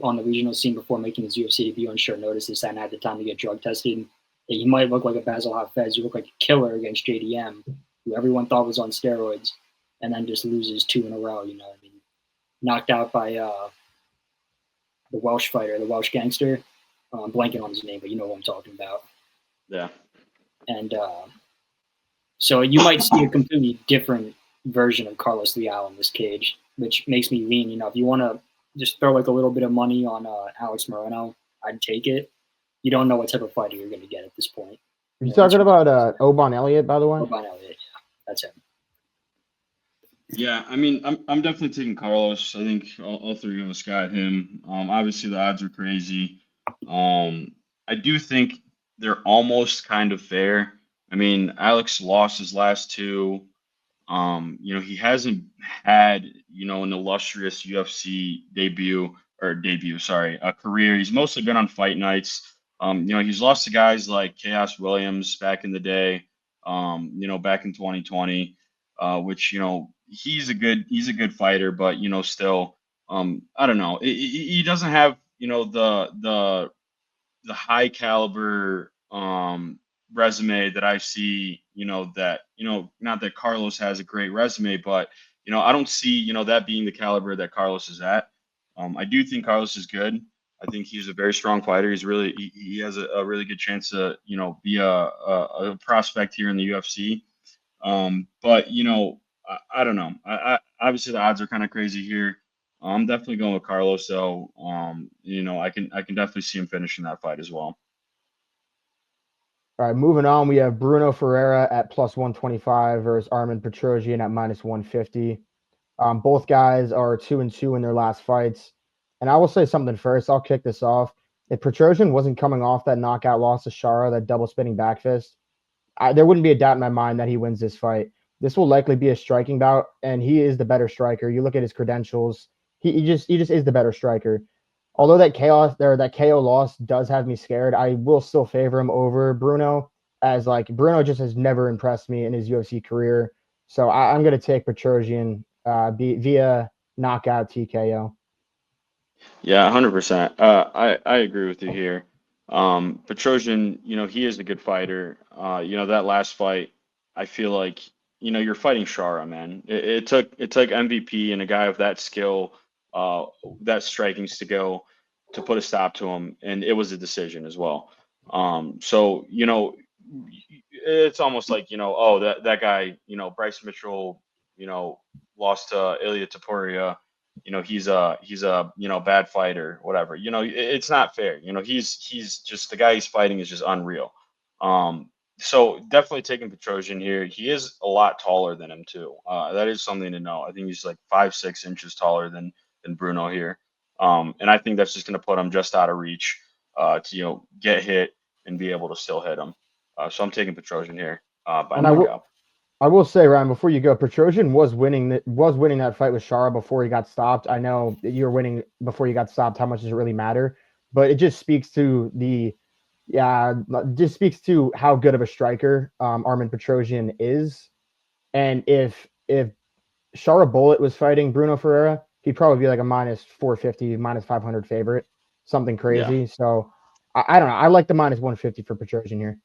on the regional scene before making his UFC debut on short notice, this and had the time to get drug tested, he might look like a Basel Hafez. You look like a killer against JDM, who everyone thought was on steroids, and then just loses 2 in a row. Knocked out by the Welsh fighter, the Welsh gangster. I'm blanking on his name, but you know what I'm talking about. Yeah. And so you might see a completely different version of Carlos Leal in this cage, which makes me lean. If you want to just throw like a little bit of money on Alex Morono, I'd take it. You don't know what type of fighter you're going to get at this point. Are you talking about Obon Elliott, by the way? Obon Elliott, yeah. That's him. Yeah, I mean, I'm definitely taking Carlos. I think all 3 of us got him. Obviously, the odds are crazy. I do think they're almost kind of fair. I mean, Alex lost his last 2. He hasn't had, an illustrious UFC career. He's mostly been on fight nights. He's lost to guys like Chaos Williams back in the day, back in 2020, which, he's a good fighter, but, still, I don't know. He doesn't have, the high caliber, resume that I see, that, not that Carlos has a great resume, but, I don't see, that being the caliber that Carlos is at. I do think Carlos is good. I think he's a very strong fighter. He has a really good chance to, be a prospect here in the UFC. But, I don't know. Obviously the odds are kind of crazy here. I'm definitely going with Carlos, though. I can definitely see him finishing that fight as well. All right, moving on, we have Bruno Ferreira at plus 125 versus Armen Petrosyan at minus 150. Both guys are 2-2 in their last fights. And I will say something first. I'll kick this off. If Petrosyan wasn't coming off that knockout loss to Shara, that double spinning back fist, there wouldn't be a doubt in my mind that he wins this fight. This will likely be a striking bout, and he is the better striker. You look at his credentials; he just is the better striker. Although that KO loss does have me scared, I will still favor him over Bruno, as like Bruno just has never impressed me in his UFC career. So I'm going to take Petrosyan via knockout TKO. Yeah, 100%. I agree with you here. Petrosyan, he is a good fighter. That last fight, I feel like, you're fighting Shara, man. It took MVP and a guy of that skill, that striking skill, to put a stop to him, and it was a decision as well. So it's almost like, oh, that guy, Bryce Mitchell, lost to Ilia Topuria. He's a bad fighter, whatever. It's not fair. He's just, the guy he's fighting is just unreal. So definitely taking Petrosyan here. He is a lot taller than him too. That is something to know. I think he's like 5'6" inches taller than Bruno here. And I think that's just going to put him just out of reach to get hit and be able to still hit him. So I'm taking Petrosyan here by knockout. I will say, Ryan, before you go, Petrosyan was winning that fight with Shara before he got stopped. I know that you're winning before you got stopped. How much does it really matter? But it just speaks to how good of a striker Armen Petrosyan is. And if Shara Bullet was fighting Bruno Ferreira, he'd probably be like a minus 450, minus 500 favorite, something crazy. Yeah. So I don't know. I like the minus 150 for Petrosyan here.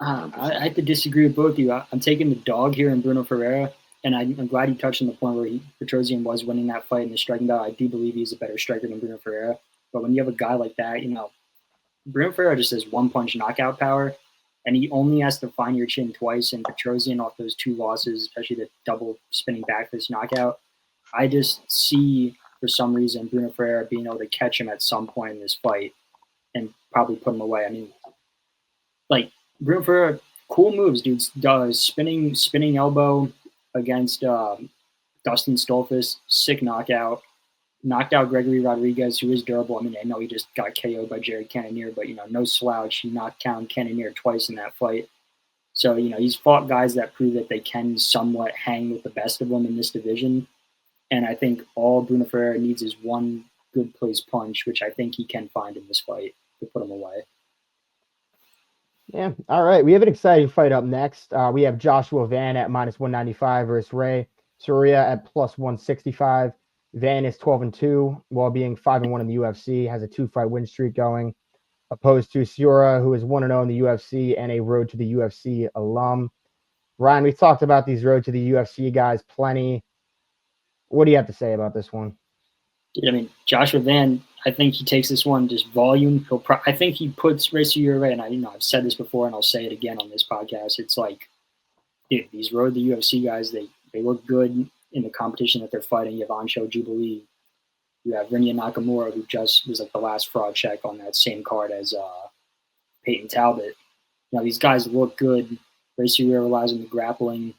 I have to disagree with both of you. I'm taking the dog here in Bruno Ferreira, and I'm glad you touched on the point where Petrosyan was winning that fight in the striking bout. I do believe he's a better striker than Bruno Ferreira. But when you have a guy like that, Bruno Ferreira just has one-punch knockout power, and he only has to find your chin twice. And Petrosyan, off those two losses, especially the double spinning back fist knockout, I just see, for some reason, Bruno Ferreira being able to catch him at some point in this fight and probably put him away. I mean, like, Bruno Ferreira, cool moves, dude. Spinning elbow against Dustin Stolfus, sick knockout. Knocked out Gregory Rodriguez, who is durable. I mean, I know he just got KO'd by Jared Cannonier, but, no slouch. He knocked down Cannonier twice in that fight. So, he's fought guys that prove that they can somewhat hang with the best of them in this division. And I think all Bruno Ferreira needs is one good place punch, which I think he can find in this fight to put him away. Yeah. All right. We have an exciting fight up next. We have Joshua Van at minus 195 versus Rei Tsuruya at plus 165. Van is 12-2 while being 5-1 in the UFC, has a 2-fight win streak going, opposed to Tsuruya, who is 1-0 in the UFC and a road to the UFC alum. Ryan, we've talked about these road to the UFC guys plenty. What do you have to say about this one? I mean, Joshua Van, I think he takes this one just volume. I think he puts Rei Tsuruya away, and I've said this before, and I'll say it again on this podcast. It's like, dude, these road to the UFC guys, they look good in the competition that they're fighting. You have Ansho Jubilee. You have Reinier Nakamura, who just was like the last fraud check on that same card as Peyton Talbot. These guys look good. Rei Tsuruya relies on the grappling.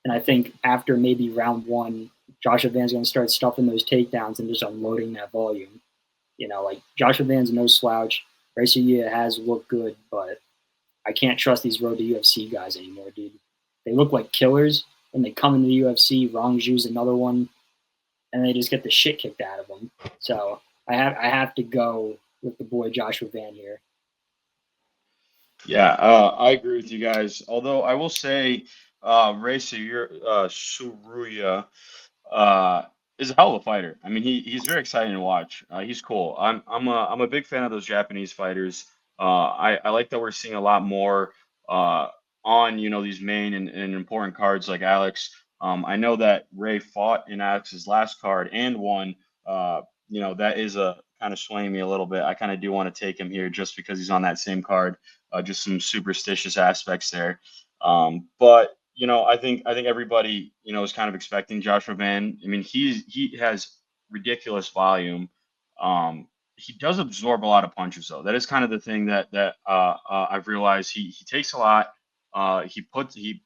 And I think after maybe round one, Joshua Van's going to start stuffing those takedowns and just unloading that volume. Like Joshua Van's no slouch. Rei Tsuruya has looked good, but I can't trust these road to UFC guys anymore, dude. They look like killers. When they come into the UFC, Rong Zhu's another one, and they just get the shit kicked out of them. So I have to go with the boy Joshua Van here. Yeah, I agree with you guys. Although I will say, Rei Tsuruya is a hell of a fighter. I mean, he's very exciting to watch. He's cool. I'm a big fan of those Japanese fighters. I like that we're seeing a lot more on, these main and important cards like Alex. I know that Ray fought in Alex's last card and won. That is kind of swaying me a little bit. I kind of do want to take him here just because he's on that same card. Just some superstitious aspects there. But I think everybody is kind of expecting Joshua Van. I mean, he has ridiculous volume. He does absorb a lot of punches, though. That is kind of the thing that I've realized. He takes a lot. He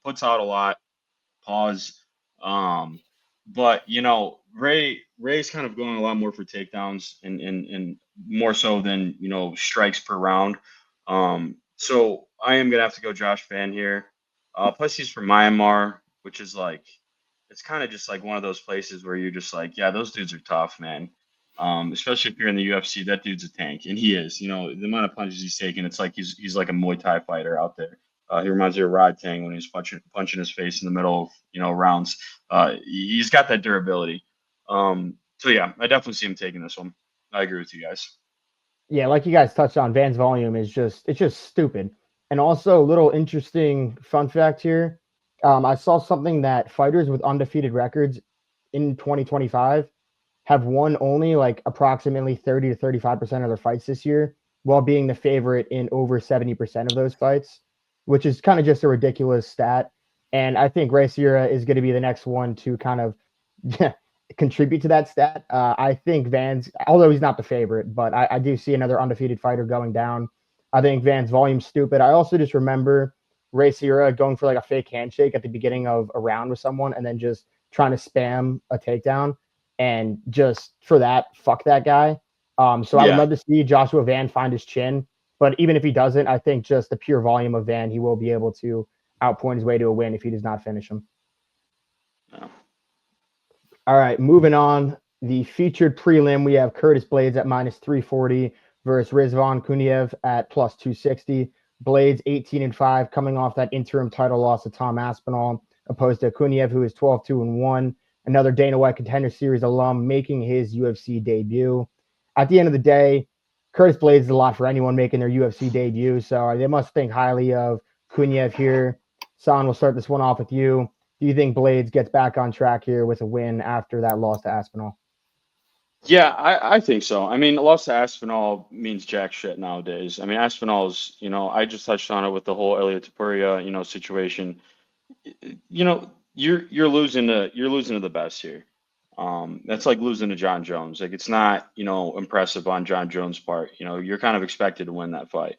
puts out a lot. Pause. But Ray's kind of going a lot more for takedowns and more so than strikes per round. So I am gonna have to go Josh Van here. Plus he's from Myanmar, which is like it's kind of just like one of those places where you're just like, yeah, those dudes are tough, man. Especially if you're in the UFC, that dude's a tank, and he is. The amount of punches he's taking, it's like he's like a Muay Thai fighter out there. He reminds me of Rod Tang when he's punching his face in the middle of rounds. He's got that durability. So yeah, I definitely see him taking this one. I agree with you guys. Yeah, like you guys touched on, Van's volume is just stupid. And also, a little interesting fun fact here. I saw something that fighters with undefeated records in 2025 have won only like approximately 30 to 35% of their fights this year, while being the favorite in over 70% of those fights, which is kind of just a ridiculous stat. And I think Rei Tsuruya is going to be the next one to kind of contribute to that stat. I think Van's, although he's not the favorite, but I do see another undefeated fighter going down. I think Van's volume's stupid. I also just remember Rei Tsuruya going for like a fake handshake at the beginning of a round with someone and then just trying to spam a takedown. And just for that, fuck that guy. So I would love to see Joshua Van find his chin. But even if he doesn't, I think just the pure volume of Van, he will be able to outpoint his way to a win if he does not finish him. No. All right, moving on. The featured prelim, we have Curtis Blades at -340 versus Rizvan Kuniev at +260. Blades 18-5, coming off that interim title loss to Tom Aspinall, opposed to Kuniev, who is 12-1. Another Dana White Contender Series alum making his UFC debut. At the end of the day, Curtis Blades is a lot for anyone making their UFC debut, so they must think highly of Kuniev here. San, we'll start this one off with you. Do you think Blades gets back on track here with a win after that loss to Aspinall? Yeah, I think so. I mean, a loss to Aspinall means jack shit nowadays. I mean, Aspinall's, I just touched on it with the whole Ilia Topuria, situation. You're losing to the best here. That's like losing to John Jones. Like it's not, impressive on John Jones' part. You're kind of expected to win that fight.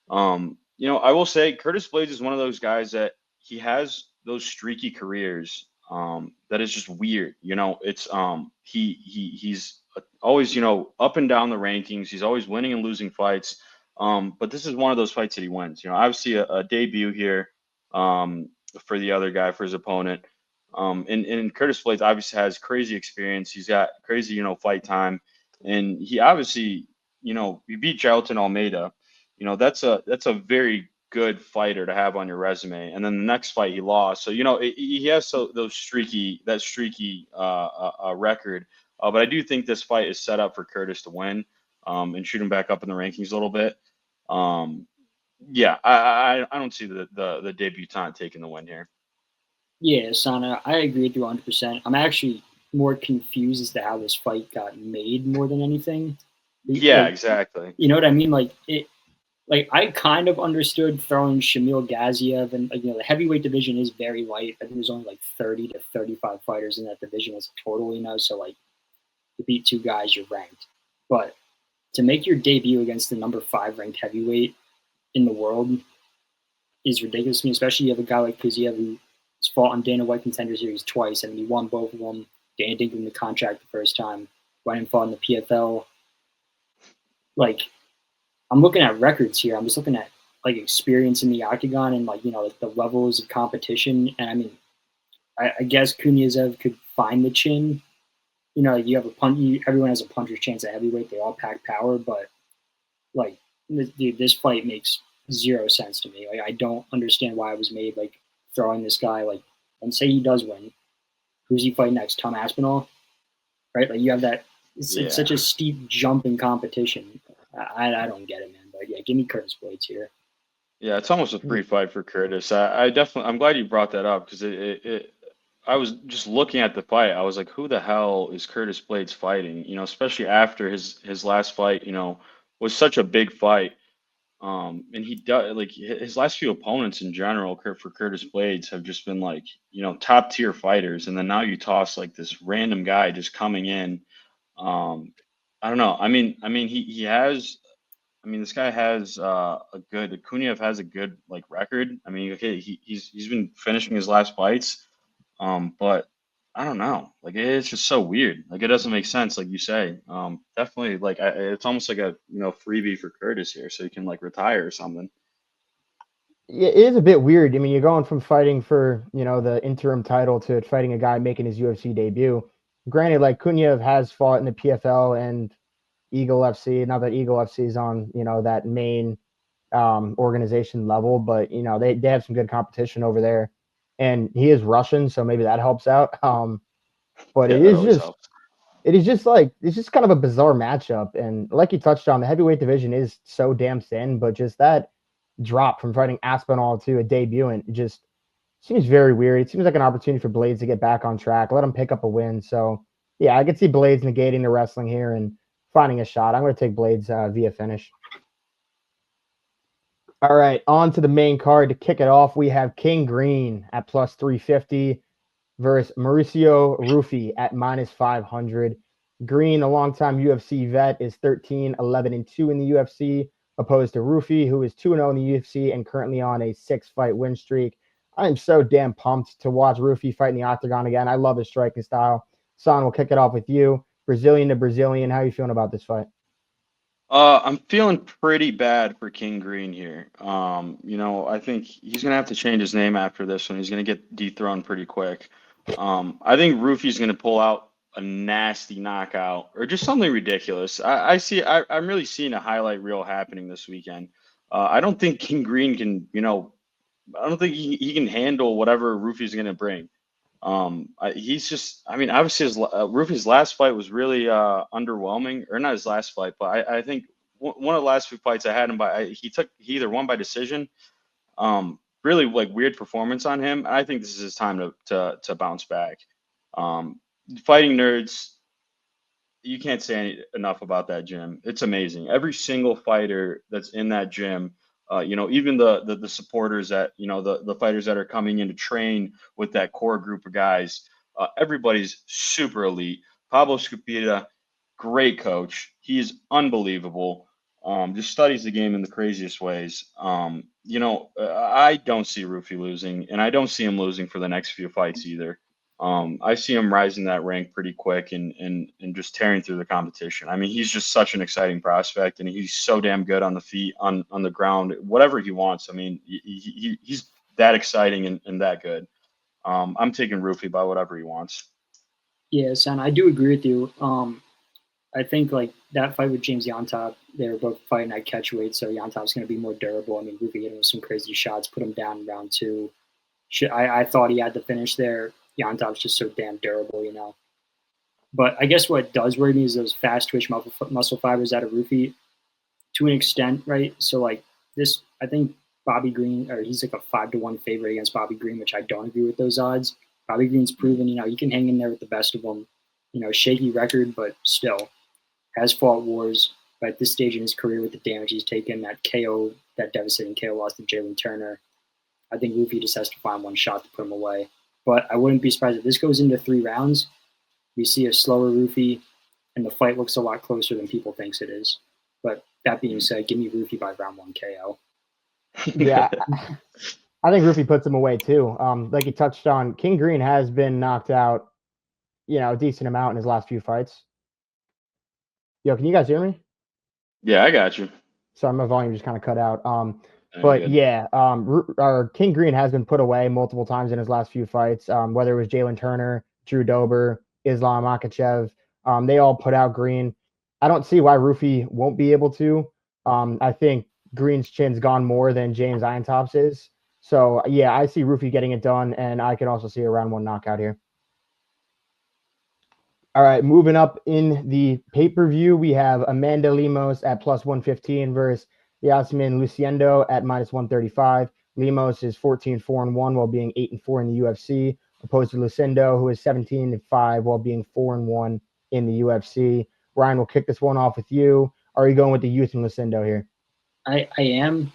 I will say Curtis Blades is one of those guys that he has those streaky careers. That is just weird. It's he's always, up and down the rankings. He's always winning and losing fights. But this is one of those fights that he wins. Obviously a debut here for the other guy, for his opponent. And Curtis Blades obviously has crazy experience. He's got crazy, fight time. And he obviously, he beat Jalin Almeida. That's a very good fighter to have on your resume. And then the next fight he lost. So, he has that streaky record. But I do think this fight is set up for Curtis to win and shoot him back up in the rankings a little bit. Yeah, I don't see the debutant taking the win here. Yeah, Sana, I agree with you 100%. I'm actually more confused as to how this fight got made more than anything. Yeah, exactly. You know what I mean? I kind of understood throwing Shamil Gaziev, and the heavyweight division is very light. I think there's only like 30 to 35 fighters in that division as a total, so like to beat two guys, you're ranked. But to make your debut against the number 5 ranked heavyweight in the world is ridiculous to me, especially you have a guy like Fiziev who's fought on Dana White Contender Series twice. I mean, he won both of them. Dana didn't give him the contract the first time. Went and fought in the PFL. I'm looking at records here. I'm just looking at experience in the octagon and the levels of competition. And I mean, I guess Kuniev could find the chin. You have a punch. Everyone has a puncher's chance at heavyweight. They all pack power, but this fight makes zero sense to me. I don't understand why it was made. Throwing this guy and say he does win, who's he fighting next? Tom Aspinall, right? You have that. It's such a steep jump in competition. I don't get it, man. But yeah, give me Curtis Blades here. Yeah, it's almost a free fight for Curtis. I'm glad you brought that up because I was just looking at the fight. I was like, who the hell is Curtis Blades fighting? Especially after his last fight, was such a big fight. And he does like his last few opponents in general for Curtis Blades have just been like, top tier fighters. And then now you toss like this random guy just coming in. I don't know. He has. This guy has Kuniev has a good like record. Okay, he's been finishing his last fights, but I don't know. Like it's just so weird. Like it doesn't make sense, like you say. Definitely, like it's almost like a freebie for Curtis here, so he can like retire or something. Yeah, it is a bit weird. I mean, you're going from fighting for, the interim title to fighting a guy making his UFC debut. Granted, like Kuniev has fought in the PFL and Eagle FC. Now that Eagle FC is on, that main organization level, but they have some good competition over there. And he is Russian, so maybe that helps out. But Yeah, that always helps. it's just kind of a bizarre matchup. And like you touched on, the heavyweight division is so damn thin, but just that drop from fighting Aspinall to a debutant just seems very weird. It seems like an opportunity for Blades to get back on track, let him pick up a win. So yeah, I could see Blades negating the wrestling here and finding a shot. I'm going to take Blades via finish. All right, on to the main card to kick it off. We have King Green at plus 350 versus Mauricio Rufy at minus 500. Green, a longtime UFC vet, is 13-11-2 in the UFC, opposed to Rufy, who is 2-0 in the UFC and currently on a 6-fight win streak. I am so damn pumped to watch Rufy fight in the Octagon again. I love his striking style. Son, we'll kick it off with you. Brazilian to Brazilian, how are you feeling about this fight? I'm feeling pretty bad for King Green here. I think he's gonna have to change his name after this one. He's gonna get dethroned pretty quick. I think Rufy's gonna pull out a nasty knockout or just something ridiculous. I'm really seeing a highlight reel happening this weekend. I don't think King Green can, I don't think he can handle whatever Rufy's gonna bring. He's just, obviously Rufy's last fight was really underwhelming, or not his last fight, but I think one of the last few fights I had him by, he either won by decision. Really like weird performance on him. I think this is his time to bounce back. Fighting Nerds, you can't say enough about that gym. It's amazing. Every single fighter that's in that gym, even the supporters that, the fighters that are coming in to train with that core group of guys, everybody's super elite. Pablo Scupita, great coach. He's unbelievable. Just studies the game in the craziest ways. I don't see Rufy losing, and I don't see him losing for the next few fights either. I see him rising that rank pretty quick and just tearing through the competition. He's just such an exciting prospect, and he's so damn good on the feet, on the ground, whatever he wants. He's that exciting and that good. I'm taking Rufy by whatever he wants. Yeah, son, I do agree with you. I think like that fight with James Yontop, they were both fighting at catchweight, so Yontop's going to be more durable. Rufy hit him with some crazy shots, put him down in round two. I thought he had the finish there. Yontop's just so damn durable. But I guess what does worry me is those fast twitch muscle fibers out of Rufy to an extent, right? So like this, I think Bobby Green, or he's like a 5-1 favorite against Bobby Green, which I don't agree with those odds. Bobby Green's proven, he can hang in there with the best of them. Shaky record, but still has fought wars. But at this stage in his career, with the damage he's taken, that devastating KO loss to Jalin Turner, I think Rufy just has to find one shot to put him away. But I wouldn't be surprised if this goes into 3 rounds. We see a slower Rufy, and the fight looks a lot closer than people thinks it is. But that being said, give me Rufy by round 1 KO. Yeah, I think Rufy puts him away too. Like you touched on, King Green has been knocked out, a decent amount in his last few fights. Yo, can you guys hear me? Yeah, I got you. Sorry, my volume just kind of cut out. But yeah, our King Green has been put away multiple times in his last few fights. Whether it was Jalin Turner, Drew Dober, Islam Makhachev, they all put out Green. I don't see why Rufy won't be able to. I think Green's chin's gone more than James Iontop's is. So yeah, I see Rufy getting it done, and I can also see a round 1 knockout here. All right, moving up in the pay-per-view, we have Amanda Lemos at plus 115 versus Iasmin Lucindo at -135. Lemos is 14-4-1 while being 8-4 in the UFC, opposed to Lucindo, who is 17-5 while being 4-1 in the UFC. Ryan, we'll kick this one off with you. Are you going with the youth and Lucindo here? I am.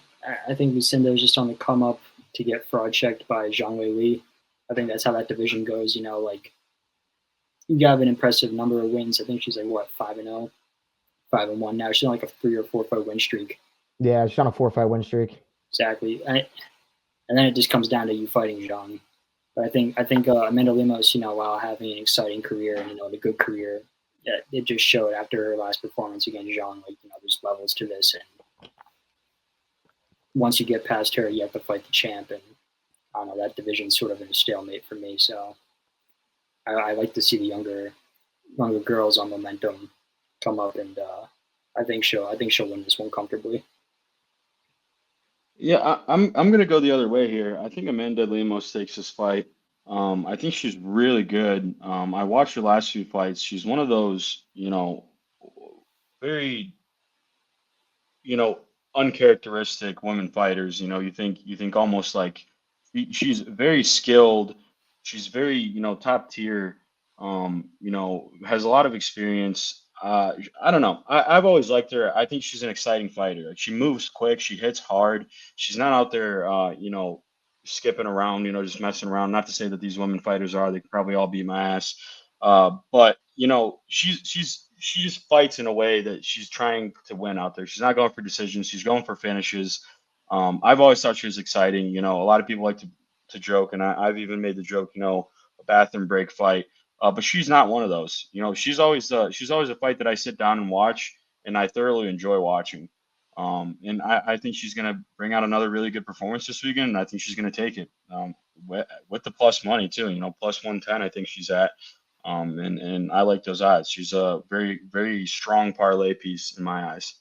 I think Lucindo is just on the come up to get fraud checked by Zhang Weili. I think that's how that division goes. You know, like you have an impressive number of wins. I think she's like what 5-0, 5-1 now. She's on like a 3 or 4 fight win streak. Yeah, she's on a 4-fight win streak. Exactly. And then it just comes down to you fighting Zhang. But I think Amanda Lemos, you know, while having an exciting career and, you know, a good career, it just showed after her last performance against Zhang, like, you know, there's levels to this. And once you get past her, you have to fight the champ. And I don't know, that division's sort of in a stalemate for me. So I like to see the younger girls on momentum come up, and I think she'll win this one comfortably. Yeah, I'm gonna go the other way here. I think Amanda Lemos takes this fight. I think she's really good. I watched her last few fights. She's one of those, you know, very, you know, uncharacteristic women fighters. You know, you think almost like she's very skilled. She's very, you know, top tier. You know, has a lot of experience. I don't know. I've always liked her. I think she's an exciting fighter. Like, she moves quick. She hits hard. She's not out there, you know, skipping around, you know, just messing around. Not to say that these women fighters are. They could probably all beat my ass. But you know, she just fights in a way that she's trying to win out there. She's not going for decisions. She's going for finishes. I've always thought she was exciting. You know, a lot of people like to joke, and I've even made the joke, you know, a bathroom break fight. But she's not one of those. You know, she's always a fight that I sit down and watch, and I thoroughly enjoy watching. And I think she's going to bring out another really good performance this weekend, and I think she's going to take it with the plus money too. You know, plus 110, I think she's at. And I like those odds. She's a very, very strong parlay piece in my eyes.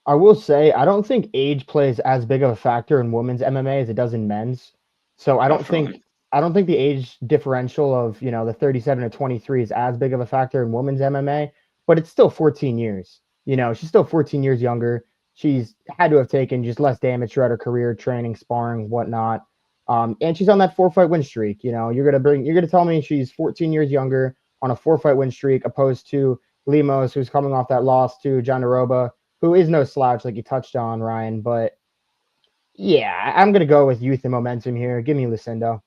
I will say I don't think age plays as big of a factor in women's MMA as it does in men's. So Definitely. I don't think the age differential of, you know, the 37 to 23 is as big of a factor in women's MMA, but it's still 14 years. You know, she's still 14 years younger. She's had to have taken just less damage throughout her career, training, sparring, whatnot. And she's on that 4-fight win streak. You know, you're gonna tell me she's 14 years younger on a 4-fight win streak, opposed to Lemos, who's coming off that loss to Jandaroba, who is no slouch, like you touched on, Ryan. But yeah, I'm gonna go with youth and momentum here. Give me Lucindo.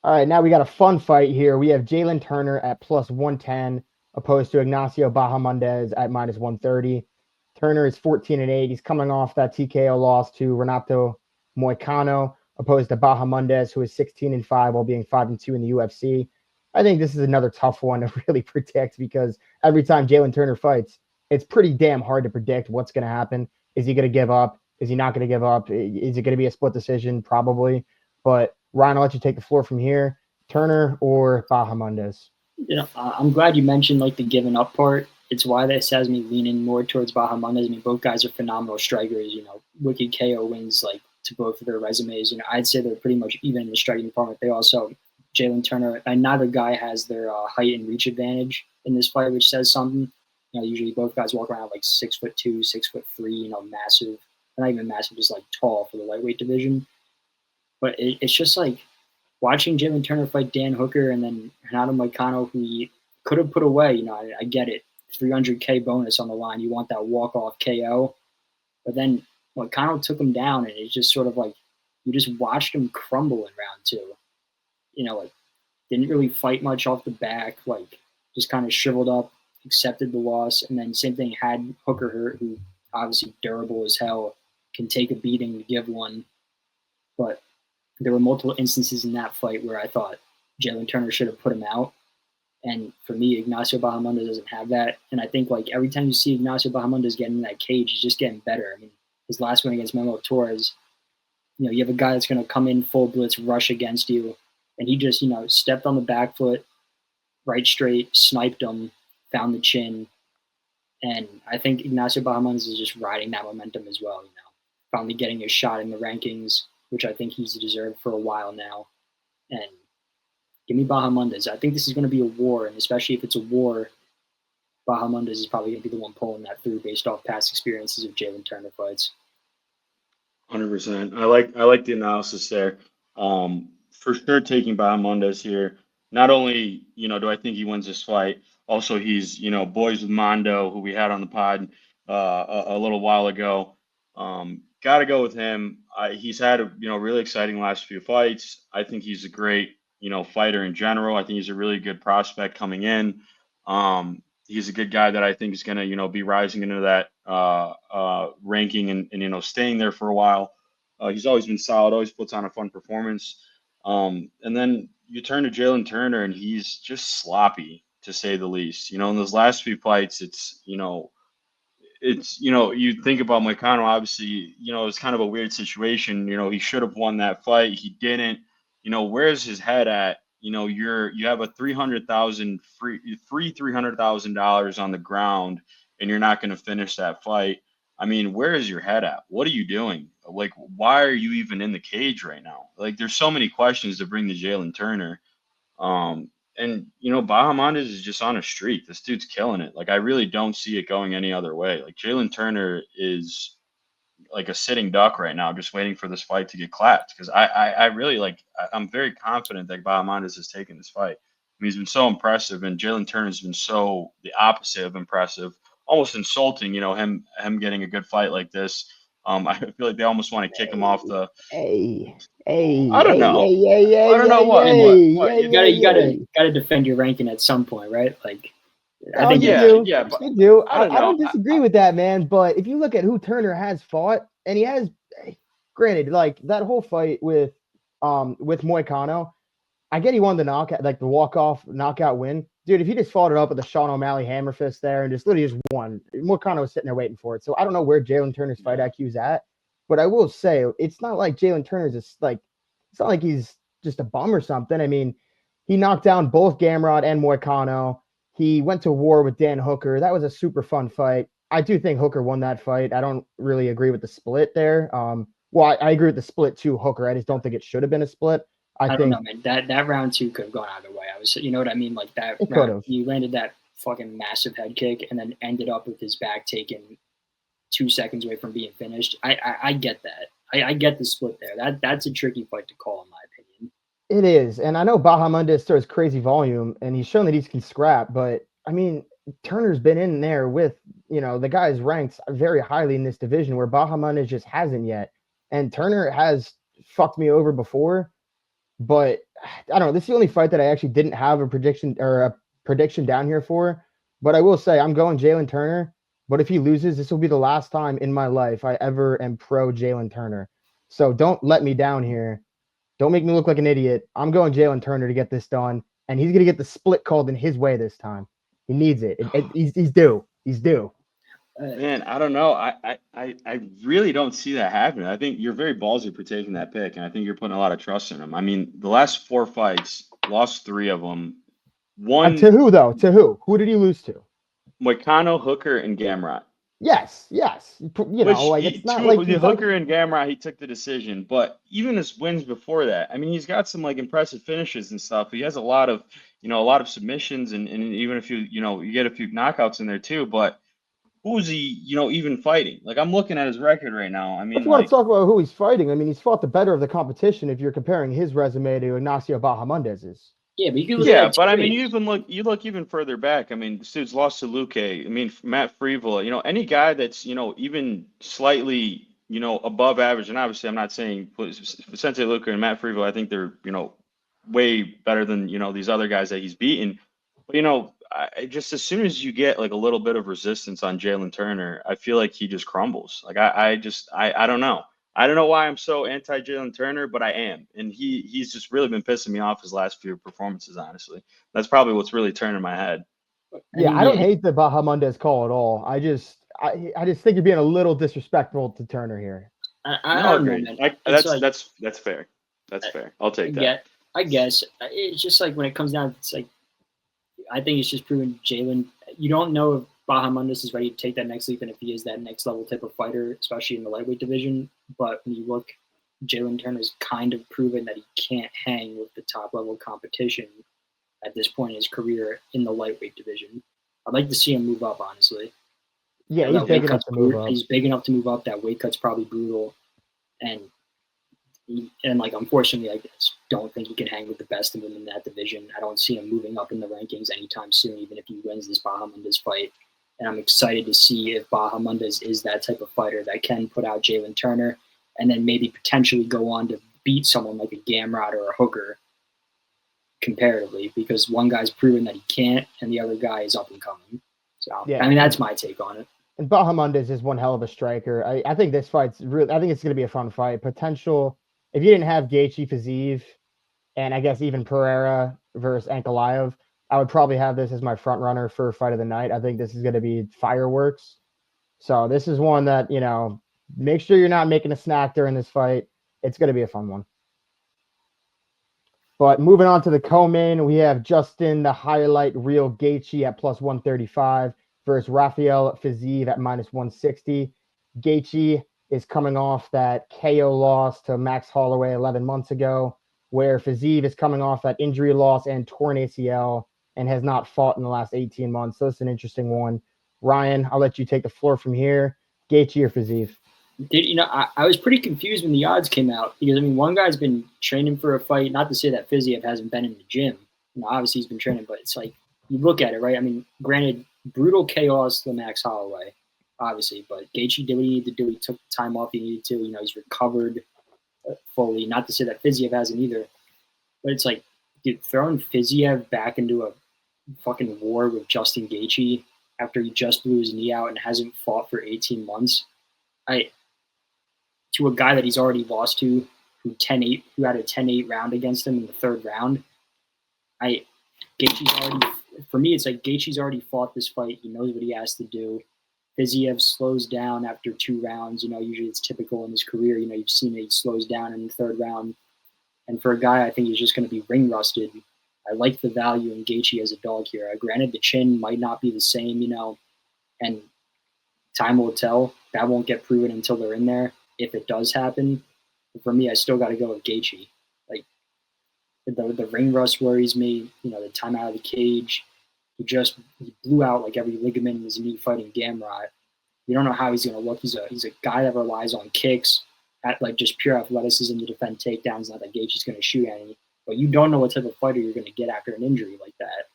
All right, now we got a fun fight here. We have Jalin Turner at plus 110, opposed to Ignacio Bahamondes at minus 130. Turner is 14-8. He's coming off that TKO loss to Renato Moicano, opposed to Bahamondes, who is 16-5 while being 5-2 in the UFC. I think this is another tough one to really predict, because every time Jalin Turner fights, it's pretty damn hard to predict what's going to happen. Is he going to give up? Is he not going to give up? Is it going to be a split decision? Probably. But Ryan, I'll let you take the floor from here. Turner or Bahamondes? You know, I'm glad you mentioned like the giving up part. It's why this has me leaning more towards Bahamondes. I mean, both guys are phenomenal strikers. You know, wicked KO wins like to both of their resumes. You know, I'd say they're pretty much even in the striking department. They also, Jalin Turner, and neither guy has their height and reach advantage in this fight, which says something. You know, usually both guys walk around like 6'2", 6'3", you know, massive. Not even massive, just like tall for the lightweight division. But it's just like watching Jalin Turner fight Dan Hooker and then Renato Moicano, who he could have put away. You know, I get it. 300K bonus on the line. You want that walk-off KO. But then Moicano took him down, and it's just sort of like you just watched him crumble in round two. You know, like didn't really fight much off the back, like just kind of shriveled up, accepted the loss. And then same thing, had Hooker hurt, who obviously durable as hell, can take a beating to give one. But there were multiple instances in that fight where I thought Jalin Turner should have put him out. And for me, Ignacio Bahamondes doesn't have that. And I think like every time you see Ignacio Bahamondes get in that cage, he's just getting better. I mean, his last one against Memo Torres, you know, you have a guy that's going to come in full blitz, rush against you. And he just, you know, stepped on the back foot, right straight, sniped him, found the chin. And I think Ignacio Bahamondes is just riding that momentum as well, you know, finally getting a shot in the rankings, which I think he's deserved for a while now. And give me Bahamondes. I think this is going to be a war, and especially if it's a war, Bahamondes is probably going to be the one pulling that through based off past experiences of Jalin Turner fights. 100%. I like the analysis there. For sure, taking Bahamondes here. Not only do I think he wins this fight, also he's boys with Mondo, who we had on the pod a little while ago. Got to go with him. He's had a really exciting last few fights. I think he's a great fighter in general. I think he's a really good prospect coming in. He's a good guy that I think is going to be rising into that ranking and staying there for a while. He's always been solid, always puts on a fun performance. And then you turn to Jalin Turner, and he's just sloppy, to say the least. In those last few fights, it's you think about Moicano, obviously, it's kind of a weird situation. He should have won that fight. He didn't. Where's his head at? You have a $300,000 free $300,000 on the ground, and you're not going to finish that fight. I mean, where is your head at? What are you doing? Like, why are you even in the cage right now? Like, there's so many questions to bring to Jalin Turner. And Bahamondes is just on a streak. This dude's killing it. Like, I really don't see it going any other way. Like, Jalin Turner is like a sitting duck right now, just waiting for this fight to get clapped. Because I really I'm very confident that Bahamondes has taken this fight. I mean, he's been so impressive, and Jalin Turner's been so the opposite of impressive, almost insulting. Him getting a good fight like this. I feel like they almost want to kick him off the. I don't know. I don't know what. You gotta defend your ranking at some point, right? Like, I think you do. I don't disagree with that, man. But if you look at who Turner has fought, and he has, granted, like that whole fight with Moicano, I get he won the knockout, like the walk-off knockout win. Dude, if he just followed it up with a Sean O'Malley hammer fist there and just literally just won, Moicano was sitting there waiting for it. So I don't know where Jalin Turner's fight IQ is at, but I will say it's not like Jalin Turner's just like, it's not like he's just a bum or something. I mean, he knocked down both Gamrot and Moicano. He went to war with Dan Hooker. That was a super fun fight. I do think Hooker won that fight. I don't really agree with the split there. Well, I agree with the split to Hooker. I just don't think it should have been a split. I don't know, man. That round 2 could have gone either way. You know what I mean? Like that round, you landed that fucking massive head kick and then ended up with his back taken 2 seconds away from being finished. I get that. I get the split there. That's a tricky fight to call, in my opinion. It is, and I know Bahamondes throws crazy volume, and he's shown that he can scrap. But I mean, Turner's been in there with the guy's ranked very highly in this division, where Bahamondes just hasn't yet. And Turner has fucked me over before. But I don't know. This is the only fight that I actually didn't have a prediction down here for. But I will say I'm going Jalin Turner. But if he loses, this will be the last time in my life I ever am pro Jalin Turner. So don't let me down here. Don't make me look like an idiot. I'm going Jalin Turner to get this done, and he's going to get the split called in his way this time. He needs it. He's due. He's due. Man, I don't know. I really don't see that happening. I think you're very ballsy for taking that pick, and I think you're putting a lot of trust in him. I mean, the last 4 fights, lost 3 of them. One to who though? To who? Who did he lose to? Moicano, Hooker, and Gamrot. Yes. It's not like the Hooker and Gamrot, he took the decision. But even his wins before that, I mean, he's got some impressive finishes and stuff. He has a lot of submissions and even a few, you get a few knockouts in there too. But who's he, even fighting? Like, I'm looking at his record right now. I mean, if you want to talk about who he's fighting, I mean, he's fought the better of the competition if you're comparing his resume to Ignacio Bahamondes's. Yeah, but you can look at but I mean, you look even further back. I mean, this dude's lost to Luque. I mean, Matt Frevola. Any guy that's even slightly above average. And obviously, I'm not saying Vicente Luque and Matt Frevola. I think they're way better than these other guys that he's beaten. But I just, as soon as you get like a little bit of resistance on Jalin Turner, I feel like he just crumbles. Like I don't know. I don't know why I'm so anti Jalin Turner, but I am. And he's just really been pissing me off his last few performances, honestly. That's probably what's really turning my head. Yeah, I don't hate the Bahamondes call at all. I just think you're being a little disrespectful to Turner here. I agree. That's fair. That's fair. I'll take that. Yeah, I guess. It's just like when it comes down, it's like, I think it's just proven Jalin. You don't know if Bahamondes is ready to take that next leap and if he is that next level type of fighter, especially in the lightweight division. But when you look, Jalin Turner's kind of proven that he can't hang with the top level competition at this point in his career in the lightweight division. I'd like to see him move up, honestly. Yeah, he's big enough to move up. He's big enough to move up. That weight cut's probably brutal, and like unfortunately, I just don't think he can hang with the best of them in that division. I don't see him moving up in the rankings anytime soon, even if he wins this Bahamondes fight. And I'm excited to see if Bahamondes is that type of fighter that can put out Jalin Turner and then maybe potentially go on to beat someone like a Gamrot or a Hooker comparatively, because one guy's proven that he can't and the other guy is up and coming. So, yeah. I mean, that's my take on it. And Bahamondes is one hell of a striker. I think this fight's really, I think it's going to be a fun fight. Potential, if you didn't have Gaethje, Fiziev, and I guess even Pereira versus Ankalaev, I would probably have this as my front runner for fight of the night. I think this is going to be fireworks. So this is one that, you know, make sure you're not making a snack during this fight. It's going to be a fun one. But moving on to the co-main, we have Justin the Highlight Real Gaethje at plus 135 versus Rafael Fiziev at minus 160. Gaethje is coming off that KO loss to Max Holloway 11 months ago, where Fiziev is coming off that injury loss and torn ACL and has not fought in the last 18 months. So it's an interesting one. Ryan, I'll let you take the floor from here. Gaethje or Fiziev? I was pretty confused when the odds came out because, I mean, one guy's been training for a fight. Not to say that Fiziev hasn't been in the gym. Obviously he's been training, but it's like you look at it, right? I mean, granted, brutal chaos to Max Holloway, obviously, but Gaethje did what he needed to do. He took the time off he needed to. He's recovered fully. Not to say that Fiziev hasn't either, but it's like, dude, throwing Fiziev back into a fucking war with Justin Gaethje after he just blew his knee out and hasn't fought for 18 months. To a guy that he's already lost to, who had a 10-8 round against him in the third round. For me, it's like Gaethje's already fought this fight. He knows what he has to do. Fiziev slows down after 2 rounds. Usually it's typical in his career. You've seen it, he slows down in the third round. And for a guy, I think he's just going to be ring rusted. I like the value in Gaethje as a dog here. Granted, the chin might not be the same, and time will tell. That won't get proven until they're in there, if it does happen. But for me, I still got to go with Gaethje. Like, the ring rust worries me. The time out of the cage. He blew out like every ligament in his knee fighting Gamrot. You don't know how he's going to look. He's a guy that relies on kicks, at like just pure athleticism to defend takedowns. Not that Gaethje's going to shoot any, but you don't know what type of fighter you're going to get after an injury like that.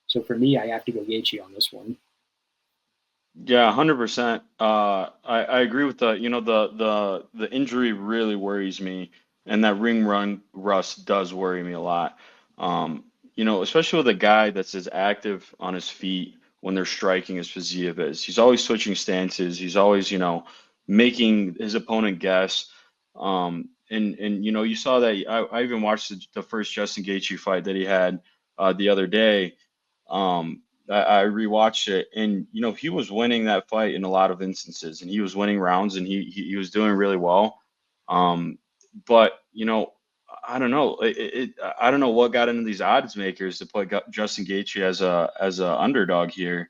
So for me, I have to go Gaethje on this one. Yeah, 100%. I agree with the injury really worries me, and that ring rust does worry me a lot. Especially with a guy that's as active on his feet when they're striking as Fiziev is. He's always switching stances. He's always, making his opponent guess. And you saw that. I even watched the first Justin Gaethje fight that he had the other day. I rewatched it, and he was winning that fight in a lot of instances, and he was winning rounds, and he was doing really well. But I don't know. I don't know what got into these odds makers to put Justin Gaethje as a underdog here,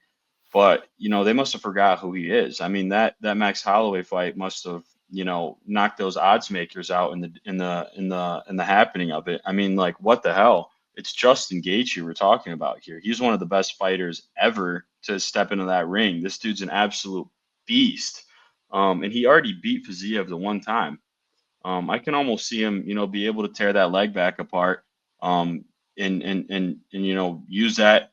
but they must have forgot who he is. I mean, that Max Holloway fight must have knocked those odds makers out in the happening of it. I mean, like, what the hell? It's Justin Gaethje we're talking about here. He's one of the best fighters ever to step into that ring. This dude's an absolute beast, and he already beat Fiziev the one time. I can almost see him, be able to tear that leg back apart, and use that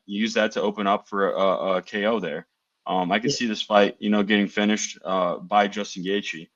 to open up for a KO there. I can see this fight, getting finished by Justin Gaethje.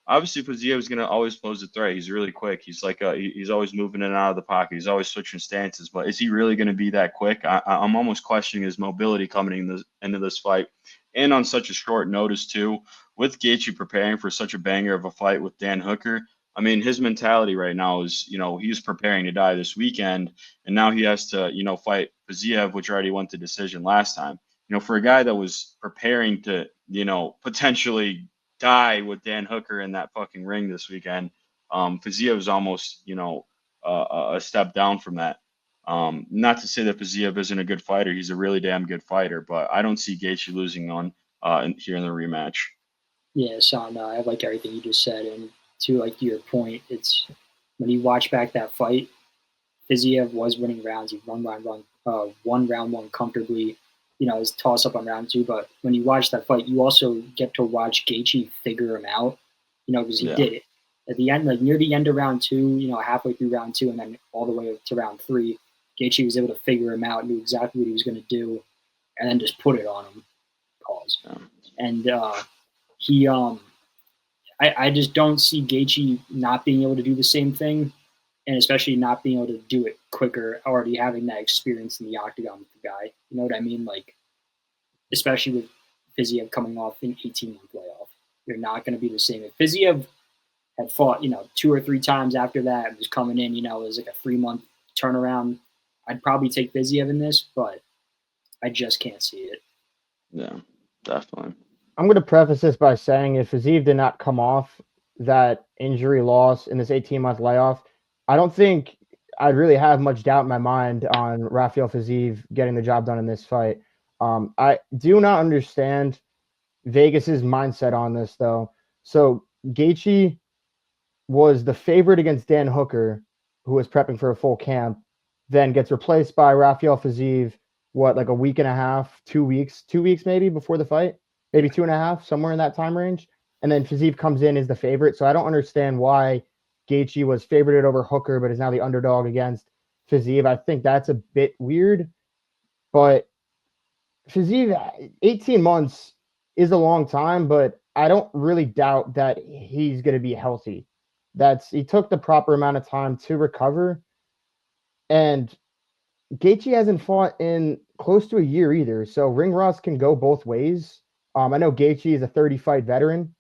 Obviously, Fiziev is going to always pose a threat. He's really quick. He's like he's always moving in and out of the pocket. He's always switching stances. But is he really going to be that quick? I'm almost questioning his mobility coming into this fight, and on such a short notice too. With Gaethje preparing for such a banger of a fight with Dan Hooker, I mean, his mentality right now is, he's preparing to die this weekend, and now he has to, fight Fiziev, which already went to decision last time. For a guy that was preparing to, potentially die with Dan Hooker in that fucking ring this weekend, Fiziev is almost, a step down from that. Not to say that Fiziev isn't a good fighter. He's a really damn good fighter, but I don't see Gaethje losing on here in the rematch. Yeah, Sean, I like everything you just said, and to your point, it's when you watch back that fight, Fiziev was winning rounds. He won round one comfortably. his toss up on round 2. But when you watch that fight, you also get to watch Gaethje figure him out, because he did it at the end, like near the end of round 2, halfway through round 2, and then all the way to round 3. Gaethje was able to figure him out, knew exactly what he was going to do, and then just put it on him. Pause. And he, I just don't see Gaethje not being able to do the same thing, and especially not being able to do it quicker, already having that experience in the octagon with the guy. You know what I mean? Like, especially with Fiziev coming off an 18-month layoff. You're not going to be the same. If Fiziev had fought, 2 or 3 times after that, was coming in, it was like a 3-month turnaround, I'd probably take Fiziev in this, but I just can't see it. Yeah, definitely. I'm going to preface this by saying if Fiziev did not come off that injury loss in this 18-month layoff, I don't think I'd really have much doubt in my mind on Rafael Fiziev getting the job done in this fight. I do not understand Vegas's mindset on this, though. So Gaethje was the favorite against Dan Hooker, who was prepping for a full camp, then gets replaced by Rafael Fiziev, like a week and a half, 2 weeks maybe before the fight, maybe 2.5, somewhere in that time range. And then Fiziev comes in as the favorite. So I don't understand why Gaethje was favorited over Hooker, but is now the underdog against Fiziev. I think that's a bit weird. But Fiziev, 18 months is a long time, but I don't really doubt that he's going to be healthy. He took the proper amount of time to recover. And Gaethje hasn't fought in close to a year either. So ring rust can go both ways. I know Gaethje is a 30-fight veteran,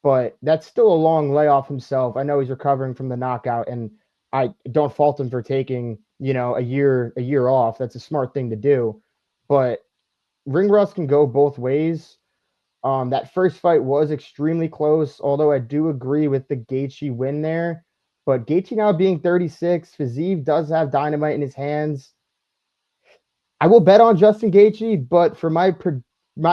but that's still a long layoff himself. I know he's recovering from the knockout, and I don't fault him for taking, a year off. That's a smart thing to do. But ring rust can go both ways. That first fight was extremely close, although I do agree with the Gaethje win there. But Gaethje now being 36, Fiziev does have dynamite in his hands. I will bet on Justin Gaethje, but for my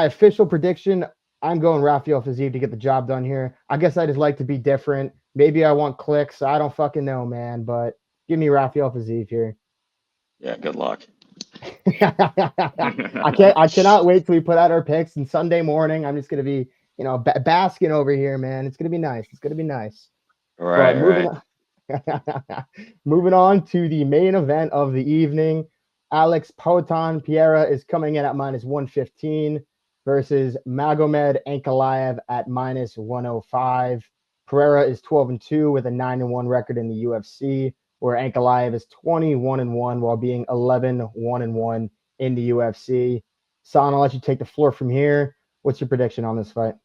official prediction, I'm going Rafael Fiziev to get the job done here. I guess I just like to be different. Maybe I want clicks. I don't fucking know, man. But give me Rafael Fiziev here. Yeah, good luck. I cannot wait till we put out our picks and Sunday morning. I'm just gonna be, basking over here, man. It's gonna be nice. Right. Moving on to the main event of the evening. Alex Pereira is coming in at -115 versus Magomed Ankalaev at -105. Pereira is 12-2 with a 9-1 record in the UFC, where Ankalaev is 21-1 while being 11-1-1 in the UFC. Son, I'll let you take the floor from here. What's your prediction on this fight?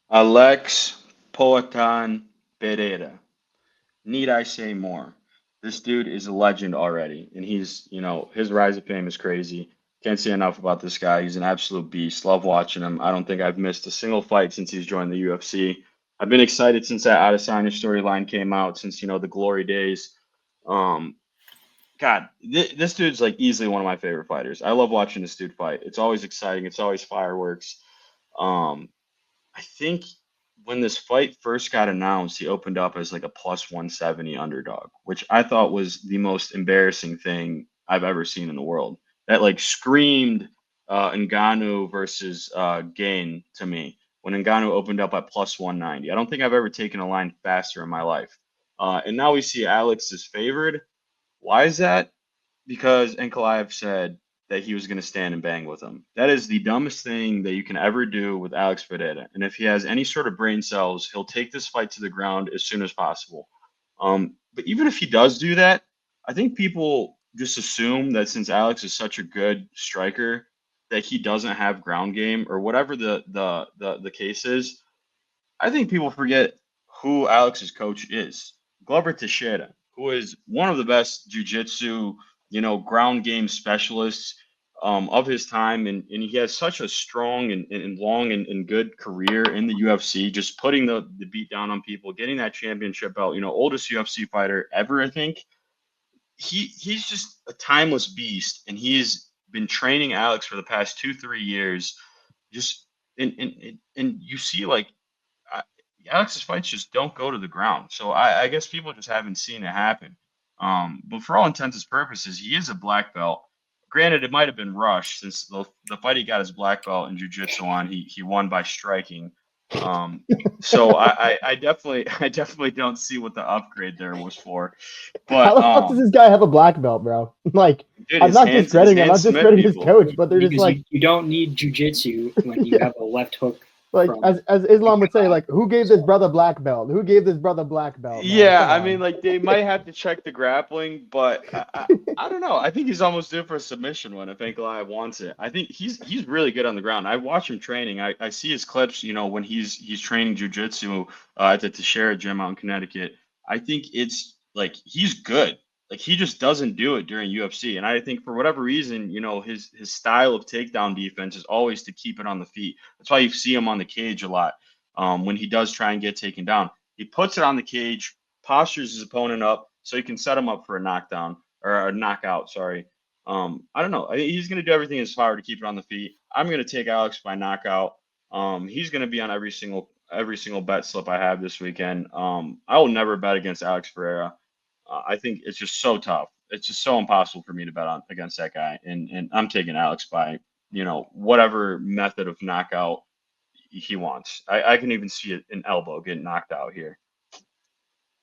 Alex Pereira. Need I say more? This dude is a legend already, and he's, his rise of fame is crazy. Can't say enough about this guy. He's an absolute beast. Love watching him. I don't think I've missed a single fight since he's joined the UFC. I've been excited since that Adesanya storyline came out, since, the glory days. God, this dude's like easily one of my favorite fighters. I love watching this dude fight. It's always exciting. It's always fireworks. I think when this fight first got announced, he opened up as like a +170 underdog, which I thought was the most embarrassing thing I've ever seen in the world. That like screamed Ngannou versus Gain to me when Ngannou opened up at +190. I don't think I've ever taken a line faster in my life. And now we see Alex is favored. Why is that? Because Ankalaev said that he was going to stand and bang with him. That is the dumbest thing that you can ever do with Alex Pereira. And if he has any sort of brain cells, he'll take this fight to the ground as soon as possible. But even if he does do that, I think people just assume that since Alex is such a good striker, that he doesn't have ground game or whatever the case is. I think people forget who Alex's coach is. Glover Teixeira, who is one of the best jiu-jitsu, ground game specialists of his time. And he has such a strong and long and good career in the UFC, just putting the beat down on people, getting that championship belt, oldest UFC fighter ever, I think. He's just a timeless beast, and he's been training Alex for the past 2-3 years. Just and you see, like, Alex's fights just don't go to the ground. So I guess people just haven't seen it happen. But for all intents and purposes, he is a black belt. Granted, it might have been rushed since the fight he got his black belt in jiu-jitsu on, he won by striking. So I definitely don't see what the upgrade there was for. But how the fuck does this guy have a black belt, bro? Like, dude, I'm not discrediting him. I'm not discrediting his coach, but they're just because like, you don't need jujitsu when you have a left hook. like as Islam would say, like, who gave this brother black belt? Who gave this brother black belt? Man? Yeah, Come I on. mean, like they might have to check the grappling, but I don't know. I think he's almost due for a submission one if Ankalaev wants it. I think he's really good on the ground. I watch him training. I see his clips, you know, when he's training jiu-jitsu at the Teixeira gym out in Connecticut. I think it's like he's good. Like he just doesn't do it during UFC. And I think for whatever reason, you know, his style of takedown defense is always to keep it on the feet. That's why you see him on the cage a lot. When he does try and get taken down, he puts it on the cage, postures his opponent up so he can set him up for a knockdown or a knockout. Sorry. I don't know. He's going to do everything in his power to keep it on the feet. I'm going to take Alex by knockout. He's going to be on every single bet slip I have this weekend. I will never bet against Alex Pereira. I think it's just so tough. It's just so impossible for me to bet on against that guy. And I'm taking Alex by, you know, whatever method of knockout he wants. I can even see an elbow getting knocked out here.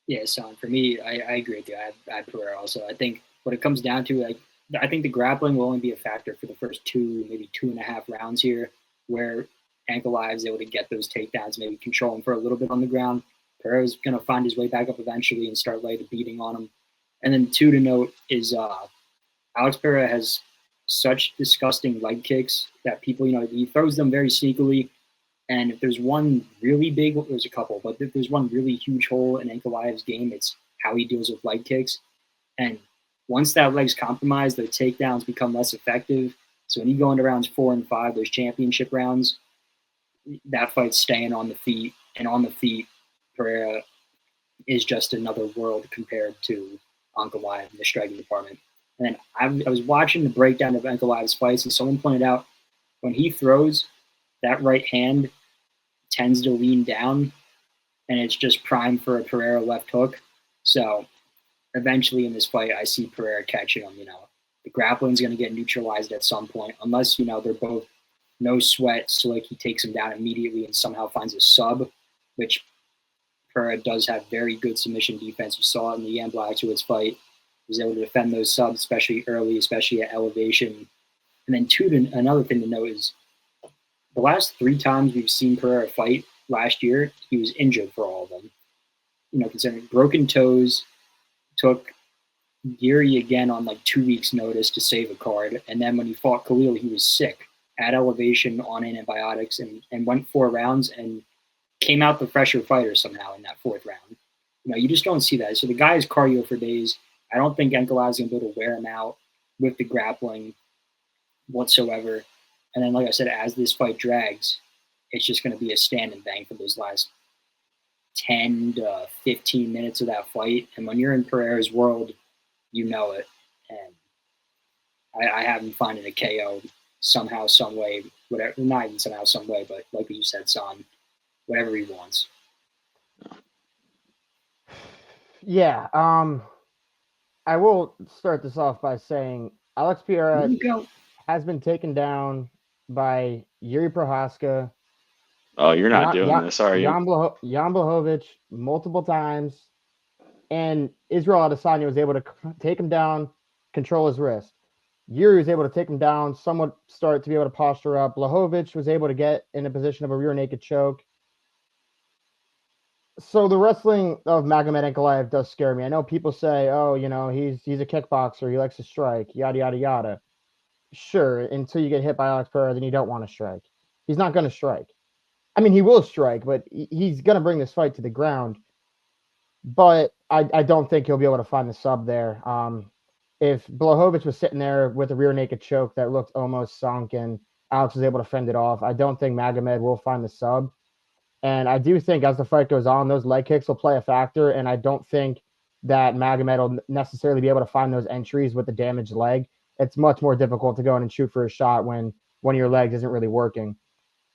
Yeah, so for me, I agree with you. I have Pereira also. I think what it comes down to, I think the grappling will only be a factor for the first maybe 2.5 rounds here, where Ankalaev is able to get those takedowns, maybe control him for a little bit on the ground. Pereira's going to find his way back up eventually and start laying the beating on him. And then two to note is Alex Pereira has such disgusting leg kicks that people, you know, he throws them very sneakily. And if there's one really big, there's a couple, but if there's one really huge hole in Ankalaev's game, it's how he deals with leg kicks. And once that leg's compromised, the takedowns become less effective. So when you go into rounds 4 and 5, those championship rounds, that fight's staying on the feet. And on the feet, Pereira is just another world compared to Ankalaev in the striking department. And then I was watching the breakdown of Ankalaev's fights, and someone pointed out when he throws, that right hand tends to lean down, and it's just primed for a Pereira left hook. So eventually in this fight, I see Pereira catching him. You know, the grappling's going to get neutralized at some point, unless, you know, they're both no sweat, so like he takes him down immediately and somehow finds a sub, which Pereira does have very good submission defense. We saw it in the Jan Blachowicz fight. He was able to defend those subs, especially early, especially at elevation. And then another thing to note is the last 3 times we've seen Pereira fight last year, he was injured for all of them. You know, considering broken toes, took Geary again on like 2 weeks' notice to save a card. And then when he fought Khalil, he was sick at elevation on antibiotics and went 4 rounds and came out the fresher fighter somehow in that 4th round. You know, you just don't see that. So the guy is cardio for days. I don't think Ankalaev is going to be able to wear him out with the grappling whatsoever. And then, like I said, as this fight drags, it's just going to be a stand and bang for those last 10 to 15 minutes of that fight. And when you're in Pereira's world, you know it. And I have him finding a KO somehow, some way, whatever, not even somehow, some way, but like you said, Son, whatever he wants. Yeah, I will start this off by saying Alex Pereira has been taken down by Yuri Prohaska. Oh, you're not doing this, are you? Jan Blachowicz multiple times, and Israel Adesanya was able to take him down, control his wrist. Yuri was able to take him down, somewhat start to be able to posture up. Blachowicz was able to get in a position of a rear naked choke. So the wrestling of Magomed Ankalaev does scare me. I know people say, oh, you know, he's a kickboxer, he likes to strike, yada, yada, yada. Sure, until you get hit by Alex Pereira, then you don't want to strike. He's not going to strike. I mean, he will strike, but he's going to bring this fight to the ground. But I don't think he'll be able to find the sub there. If Blachowicz was sitting there with a rear naked choke that looked almost sunk and Alex was able to fend it off, I don't think Magomed will find the sub. And I do think as the fight goes on, those leg kicks will play a factor. And I don't think that Magomed will necessarily be able to find those entries with the damaged leg. It's much more difficult to go in and shoot for a shot when one of your legs isn't really working.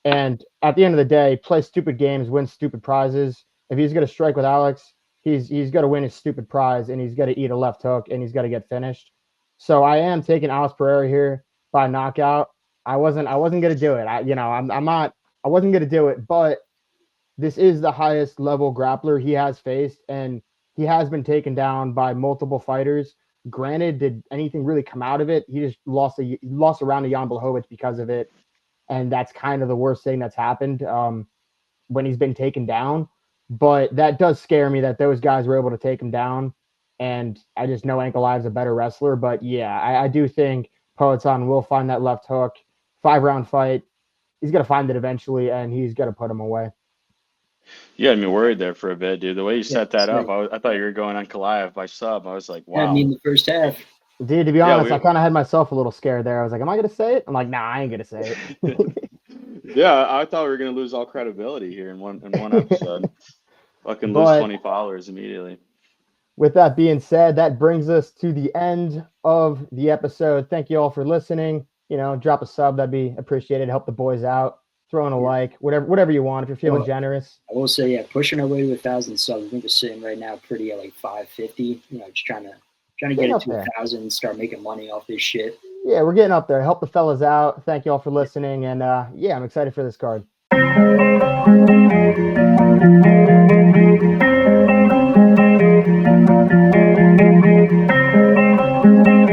And at the end of the day, play stupid games, win stupid prizes. If he's going to strike with Alex, he's got to win his stupid prize, and he's got to eat a left hook, and he's got to get finished. So I am taking Alex Pereira here by knockout. I wasn't gonna do it. I wasn't gonna do it, but this is the highest level grappler he has faced, and he has been taken down by multiple fighters. Granted, did anything really come out of it? He just lost a round to Jan Blachowicz because of it, and that's kind of the worst thing that's happened when he's been taken down. But that does scare me that those guys were able to take him down, and I just know Ankalaev's a better wrestler. But yeah, I do think Poatan will find that left hook. 5-round fight. He's gonna find it eventually, and he's gonna put him away. You had me worried there for a bit, dude. The way you set that same. up, I thought you were going on Ankalaev by sub. I was like, Yeah, I wow. mean, the first half. Dude, to be honest, I kind of had myself a little scared there. I was like, am I going to say it? I'm like, nah, I ain't going to say it. Yeah, I thought we were going to lose all credibility here in one episode. Fucking lose 20 followers immediately. With that being said, that brings us to the end of the episode. Thank you all for listening. Drop a sub. That'd be appreciated. Help the boys out. Throw in a like, whatever you want if you're feeling generous. I will say, yeah, pushing our way to 1,000 subs. I think we're sitting right now pretty at like 550. Just trying to get it to 1,000 and start making money off this shit. Yeah, we're getting up there. Help the fellas out. Thank you all for listening, and yeah, I'm excited for this card.